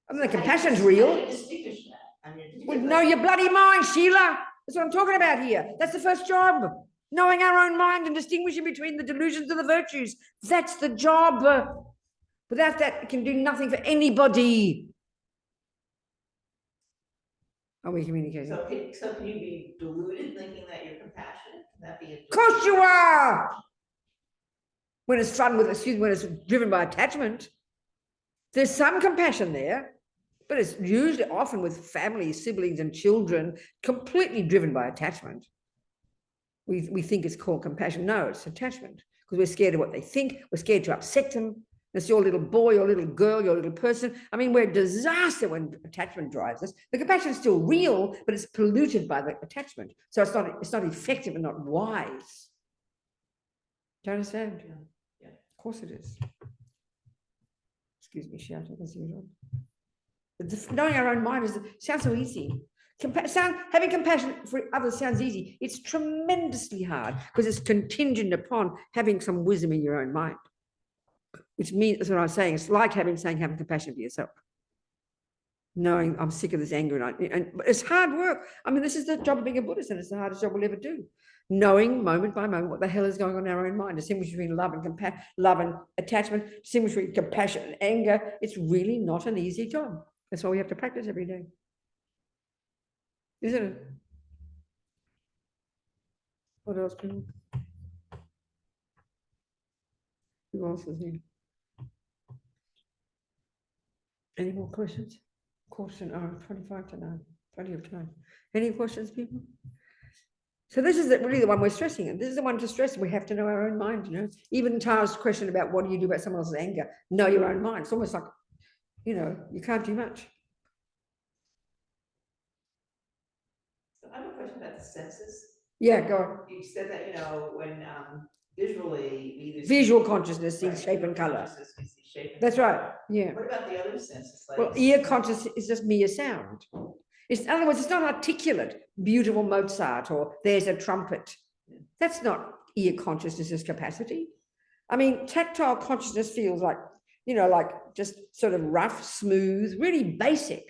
I mean, the compassion's real. How do you distinguish that? I mean, Well, know your bloody mind, Sheila. That's what I'm talking about here. That's the first job. Knowing our own mind and distinguishing between the delusions and the virtues. That's the job. Without that, it can do nothing for anybody. Are we communicating? So can you be deluded thinking that you're compassionate? Can that be? Of course you are. When it's fun with, when it's driven by attachment, there's some compassion there, but it's usually often with family, siblings, and children, completely driven by attachment. We think it's called compassion. No, it's attachment because we're scared of what they think. We're scared to upset them. It's your little boy, your little girl, your little person. I mean, we're a disaster when attachment drives us. The compassion is still real, but it's polluted by the attachment. So it's not effective and not wise. Do you understand? Yeah. Of course it is. Excuse me, shout. Knowing our own mind sounds so easy. Having compassion for others sounds easy. It's tremendously hard because it's contingent upon having some wisdom in your own mind. Which means, that's what I'm saying, it's like having compassion for yourself. Knowing I'm sick of this anger but it's hard work. I mean, this is the job of being a Buddhist, and it's the hardest job we'll ever do. Knowing moment by moment what the hell is going on in our own mind, distinguish between love and attachment, distinguish between compassion and anger. It's really not an easy job. That's why we have to practice every day. Isn't it? What else, people? Who else is here? Any more questions? Question 25 to 9. Plenty of time. Any questions, people? So this is really the one we're stressing, and this is the one to stress. We have to know our own mind, you know. Even Tara's question about what do you do about someone else's anger? Know your own mind. It's almost like, you know, you can't do much. So I have a question about the senses. Yeah, go on. You said that, you know, when visually we either. Visual consciousness sees Right, shape and visual color. consciousness, we see shape and That's color. right. Yeah. What about the other senses? Like Well, ear conscious is just mere sound. In other words, it's not articulate, beautiful Mozart, or there's a trumpet. That's not ear consciousness's capacity. I mean, tactile consciousness feels like, you know, like just sort of rough, smooth, really basic.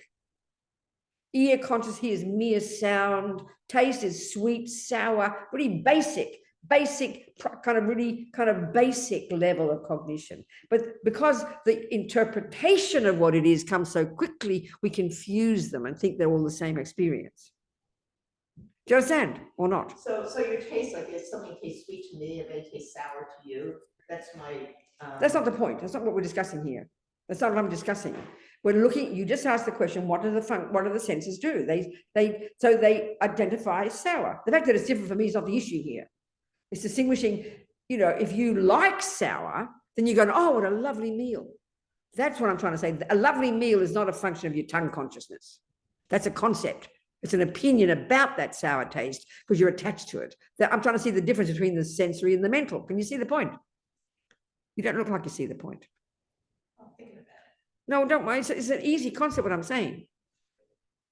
Ear conscious hears mere sound. Taste is sweet, sour, really basic, kind of basic level of cognition. But because the interpretation of what it is comes so quickly, we confuse them and think they're all the same experience. Do you understand or not? So your taste, like if something tastes sweet to me, it may taste sour to you. That's my. That's not the point. That's not what we're discussing here. That's not what I'm discussing. We're looking. You just asked the question: what do the senses do? They identify sour. The fact that it's different for me is not the issue here. It's distinguishing. You know, if you like sour, then you go, "Oh, what a lovely meal." That's what I'm trying to say. A lovely meal is not a function of your tongue consciousness. That's a concept. It's an opinion about that sour taste because you're attached to it. I'm trying to see the difference between the sensory and the mental. Can you see the point? You don't look like you see the point. I'm thinking about it. No, don't worry. It's an easy concept, what I'm saying.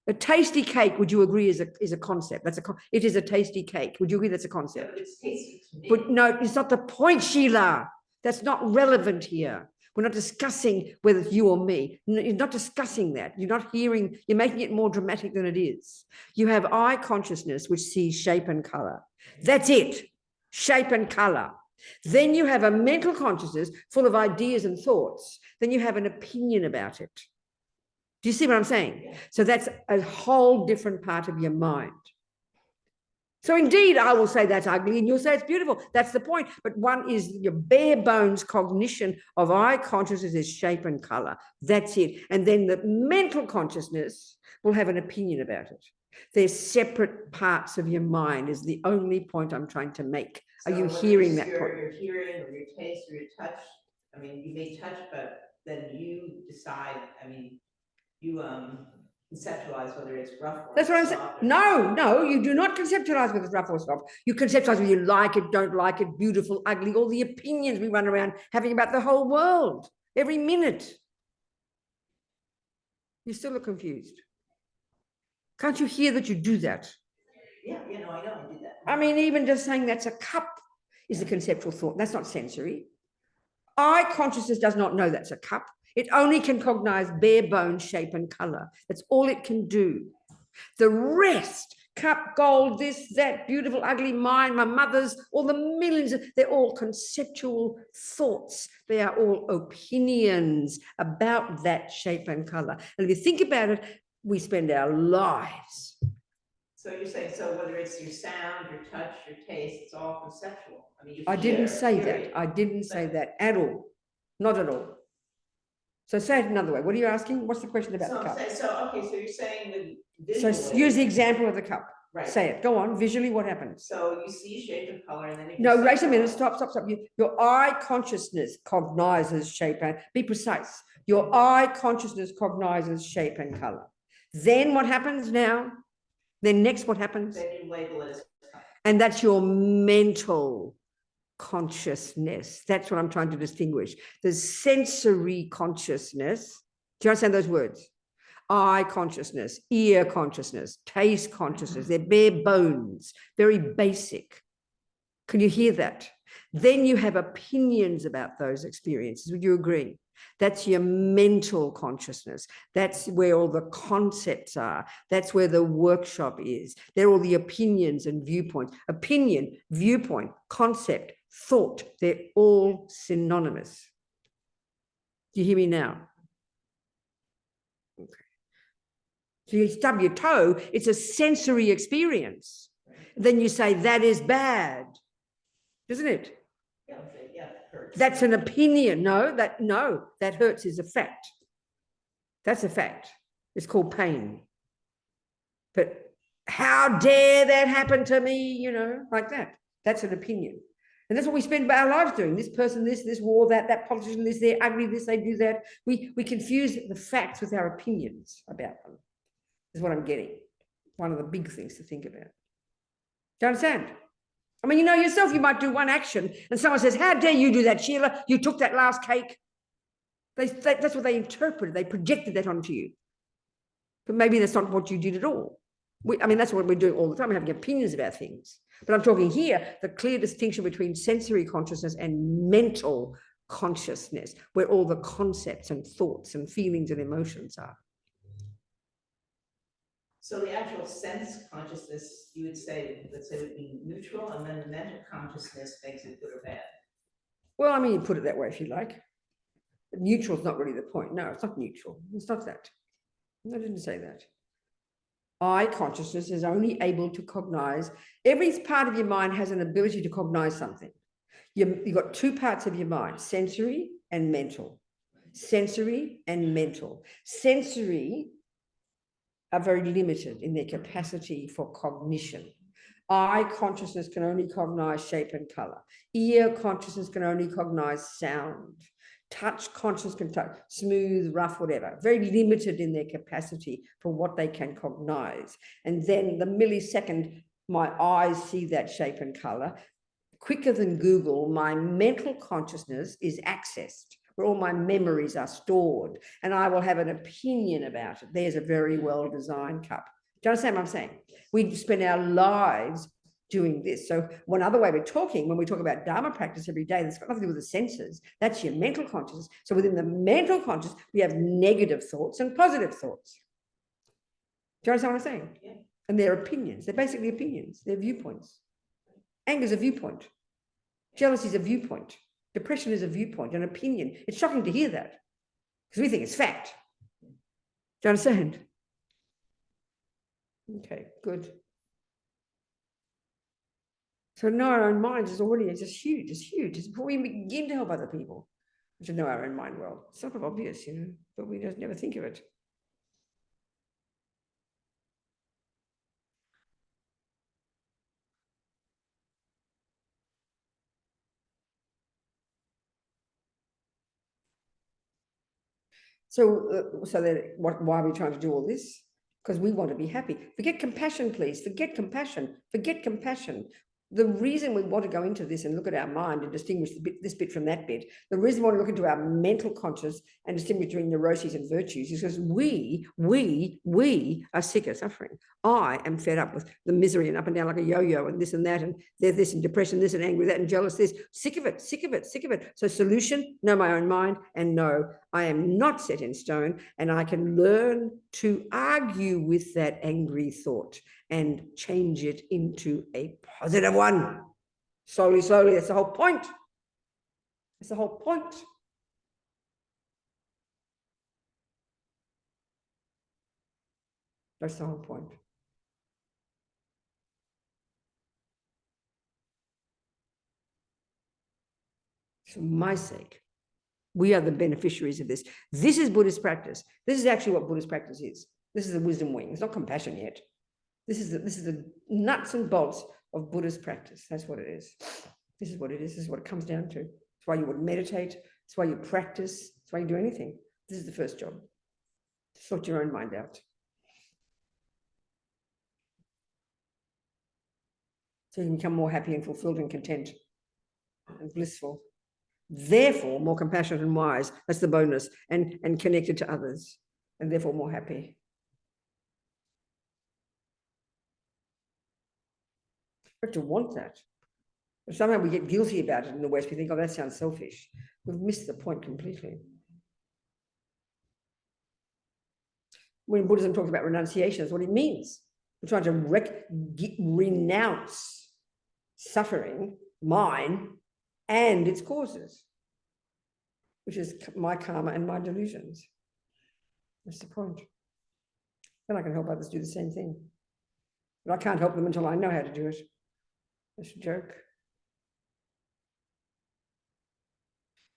A tasty cake, would you agree, is a concept? It is a tasty cake. Would you agree that's a Yeah, concept? but it's tasty to me. But no, it's not the point, Sheila. That's not relevant here. We're not discussing whether it's you or me. You're not discussing that. You're not hearing, you're making it more dramatic than it is. You have eye consciousness, which sees shape and color. That's it, shape and color. Then you have a mental consciousness full of ideas and thoughts. Then you have an opinion about it. Do you see what I'm saying? So that's a whole different part of your mind. So indeed, I will say that's ugly and you'll say it's beautiful. That's the point. But one is your bare bones cognition of eye consciousness is shape and color. That's it. And then the mental consciousness will have an opinion about it. They're separate parts of your mind is the only point I'm trying to make. Are you hearing that point? Your hearing or your taste or your touch. I mean, you may touch, but then you decide, I mean, you conceptualize whether it's rough or That's what I'm saying. soft. No, you do not conceptualize whether it's rough or soft. You conceptualize whether you like it, don't like it, beautiful, ugly, all the opinions we run around having about the whole world every minute. You still look confused. Can't you hear that you do that? Yeah, you know, I know I did that. I mean, even just saying that's a cup is a conceptual thought. That's not sensory. Eye consciousness does not know that's a cup. It only can cognize bare bone, shape, and color. That's all it can do. The rest, cup, gold, this, that, beautiful, ugly, mine, my mother's, all the millions, they're all conceptual thoughts. They are all opinions about that shape and color. And if you think about it, we spend our lives. So you're saying, so whether it's your sound, your touch, your taste, it's all conceptual. I mean, I didn't say that. I didn't say that at all. Not at all. So say it another way. What are you asking? What's the question about the cup? Okay, so you're saying that So visually. use the example of the cup. Right. Say it. Go on. Visually, what happens? So you see shape and color, and then if No, you wait a minute. conceptualize- Stop. Your eye consciousness cognizes shape and be precise. Your eye consciousness cognizes shape and color. Then what happens now? Then next, what happens? Then you label it as. And that's your mental consciousness. That's what I'm trying to distinguish. There's sensory consciousness. Do you understand those words? Eye consciousness, ear consciousness, taste consciousness. They're bare bones, very basic. Can you hear that? Then you have opinions about those experiences. Would you agree? That's your mental consciousness. That's where all the concepts are. That's where the workshop is. They're all the opinions and viewpoints. Opinion, viewpoint, concept, thought, they're all synonymous. Do you hear me now? Okay. So you stub your toe, it's a sensory experience. Then you say that is bad, isn't it? Yeah, okay, yeah, it hurts. That's an opinion. No, that hurts is a fact. That's a fact. It's called pain. But how dare that happen to me, you know, like that. That's an opinion. And that's what we spend our lives doing. This person, this war, that politician, this, they're ugly, this, they do that. We confuse the facts with our opinions about them, is what I'm getting. One of the big things to think about. Do you understand? I mean, you know yourself, you might do one action and someone says, how dare you do that, Sheila? You took that last cake. That's what they interpreted. They projected that onto you. But maybe that's not what you did at all. I mean, that's what we're doing all the time. We're having opinions about things. But I'm talking here, the clear distinction between sensory consciousness and mental consciousness, where all the concepts and thoughts and feelings and emotions are. So the actual sense consciousness, you would say, let's say, would be neutral, and then the mental consciousness makes it good or bad. Well, I mean, you put it that way if you like. But neutral is not really the point. No, it's not neutral. It's not that. I didn't say that. Eye consciousness is only able to cognize. Every part of your mind has an ability to cognize something. You've got two parts of your mind, sensory and mental. Sensory and mental. Sensory are very limited in their capacity for cognition. Eye consciousness can only cognize shape and color. Ear consciousness can only cognize sound. Touch consciousness can touch, smooth, rough, whatever. Very limited in their capacity for what they can cognize. And then the millisecond my eyes see that shape and color, quicker than Google, my mental consciousness is accessed, where all my memories are stored, and I will have an opinion about it. There's a very well-designed cup. Do you understand what I'm saying? We spend our lives doing this. So one other way we're talking, when we talk about Dharma practice every day, that's got nothing to do with the senses. That's your mental consciousness. So within the mental consciousness, we have negative thoughts and positive thoughts. Do you understand what I'm saying? Yeah. And they're opinions. They're basically opinions. They're viewpoints. Anger is a viewpoint. Jealousy is a viewpoint. Depression is a viewpoint, an opinion. It's shocking to hear that because we think it's fact. Do you understand? Okay, good. So know our own minds is already just huge. It's huge. It's before we begin to help other people. We should know our own mind well. It's sort of obvious, but we just never think of it. So why are we trying to do all this? Because we want to be happy. Forget compassion, please. Forget compassion. Forget compassion. The reason we want to go into this and look at our mind and distinguish this bit from that bit, the reason we want to look into our mental conscious and distinguish between neuroses and virtues is because we are sick of suffering. I am fed up with the misery and up and down like a yo-yo and this and that, and there's this and depression, this and angry, that and jealous, this. Sick of it, sick of it, sick of it. So solution, know my own mind, and no, I am not set in stone, and I can learn to argue with that angry thought and change it into a positive one. Slowly, slowly. That's the whole point. That's the whole point. That's the whole point. For my sake, we are the beneficiaries of this. This is Buddhist practice. This is actually what Buddhist practice is. This is the wisdom wing. It's not compassion yet. This is the nuts and bolts of Buddhist practice. That's what it is. This is what it is. This is what it comes down to. It's why you would meditate. It's why you practice. It's why you do anything. This is the first job. Sort your own mind out. So you can become more happy and fulfilled and content and blissful. Therefore, more compassionate and wise. That's the bonus. And connected to others. And therefore more happy. But to want that. But somehow we get guilty about it in the West. We think, oh, that sounds selfish. We've missed the point completely. When Buddhism talks about renunciation, that's what it means. We're trying to renounce suffering, mine, and its causes, which is my karma and my delusions. That's the point. Then I can help others do the same thing. But I can't help them until I know how to do it. That's a joke.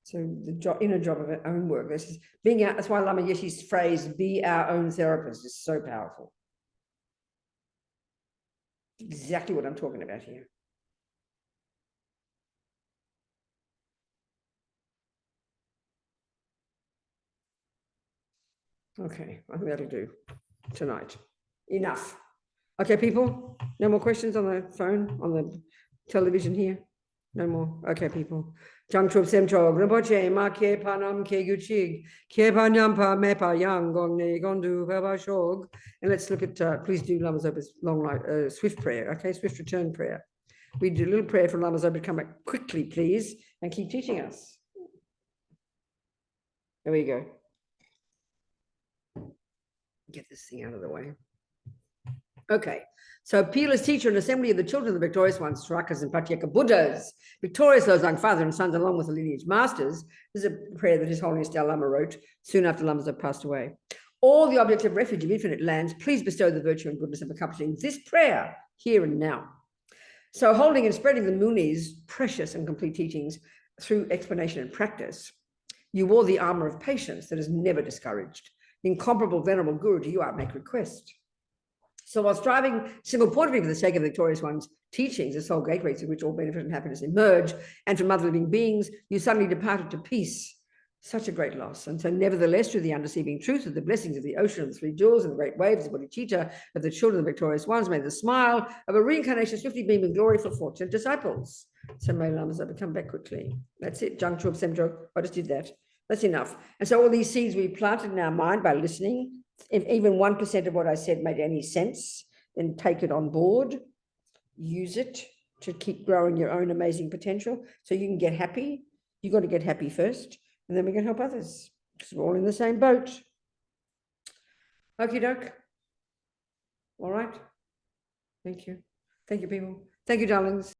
So the inner job of our own work. This is being out. That's why Lama Yeshe's phrase, be our own therapist, is so powerful. Exactly what I'm talking about here. Okay, I think that'll do tonight. Enough. Okay, people, no more questions on the phone, on the television here? No more. Okay, people. Jang Chup Sem Chog, Rinpoche, Ma Ke Panam Ke Guchig, Ke Panyampa Mepa Yang Gong Ne Gondu Baba Shog. And let's look at, please do Lama Zopa's long life, swift prayer, okay, swift return prayer. We do a little prayer for Lama Zopa to come back quickly, please, and keep teaching us. There we go. Get this thing out of the way. Okay, so peerless teacher and assembly of the children of the victorious ones, Srakas and Patyeka Buddhas, victorious Losang father and sons along with the lineage masters. This is a prayer that His Holiness Dalai Lama wrote soon after Lama Zopa passed away. All the objects of refuge of infinite lands, please bestow the virtue and goodness of accomplishing this prayer here and now. So holding and spreading the Muni's precious and complete teachings through explanation and practice, you wore the armor of patience that is never discouraged. Incomparable venerable Guru, to you I make request. So while striving single-pointedly for the sake of the victorious one's teachings, the sole gateway through which all benefit and happiness emerge, and from other living beings, you suddenly departed to peace. Such a great loss. And so nevertheless, through the undeceiving truth of the blessings of the ocean of the three jewels and the great waves of bodhicitta of the children of the victorious ones, may the smile of a reincarnation swiftly beam in glory for fortunate disciples. So may Lama Zopa come back quickly. That's it. Jang Chup Sem Chog. I just did that. That's enough. And so all these seeds we planted in our mind by listening, if even 1% of what I said made any sense, then take it on board. use it to keep growing your own amazing potential so you can get happy. You got to get happy first, and then we can help others because we're all in the same boat. Okie doke. All right. Thank you. Thank you, people. Thank you, darlings.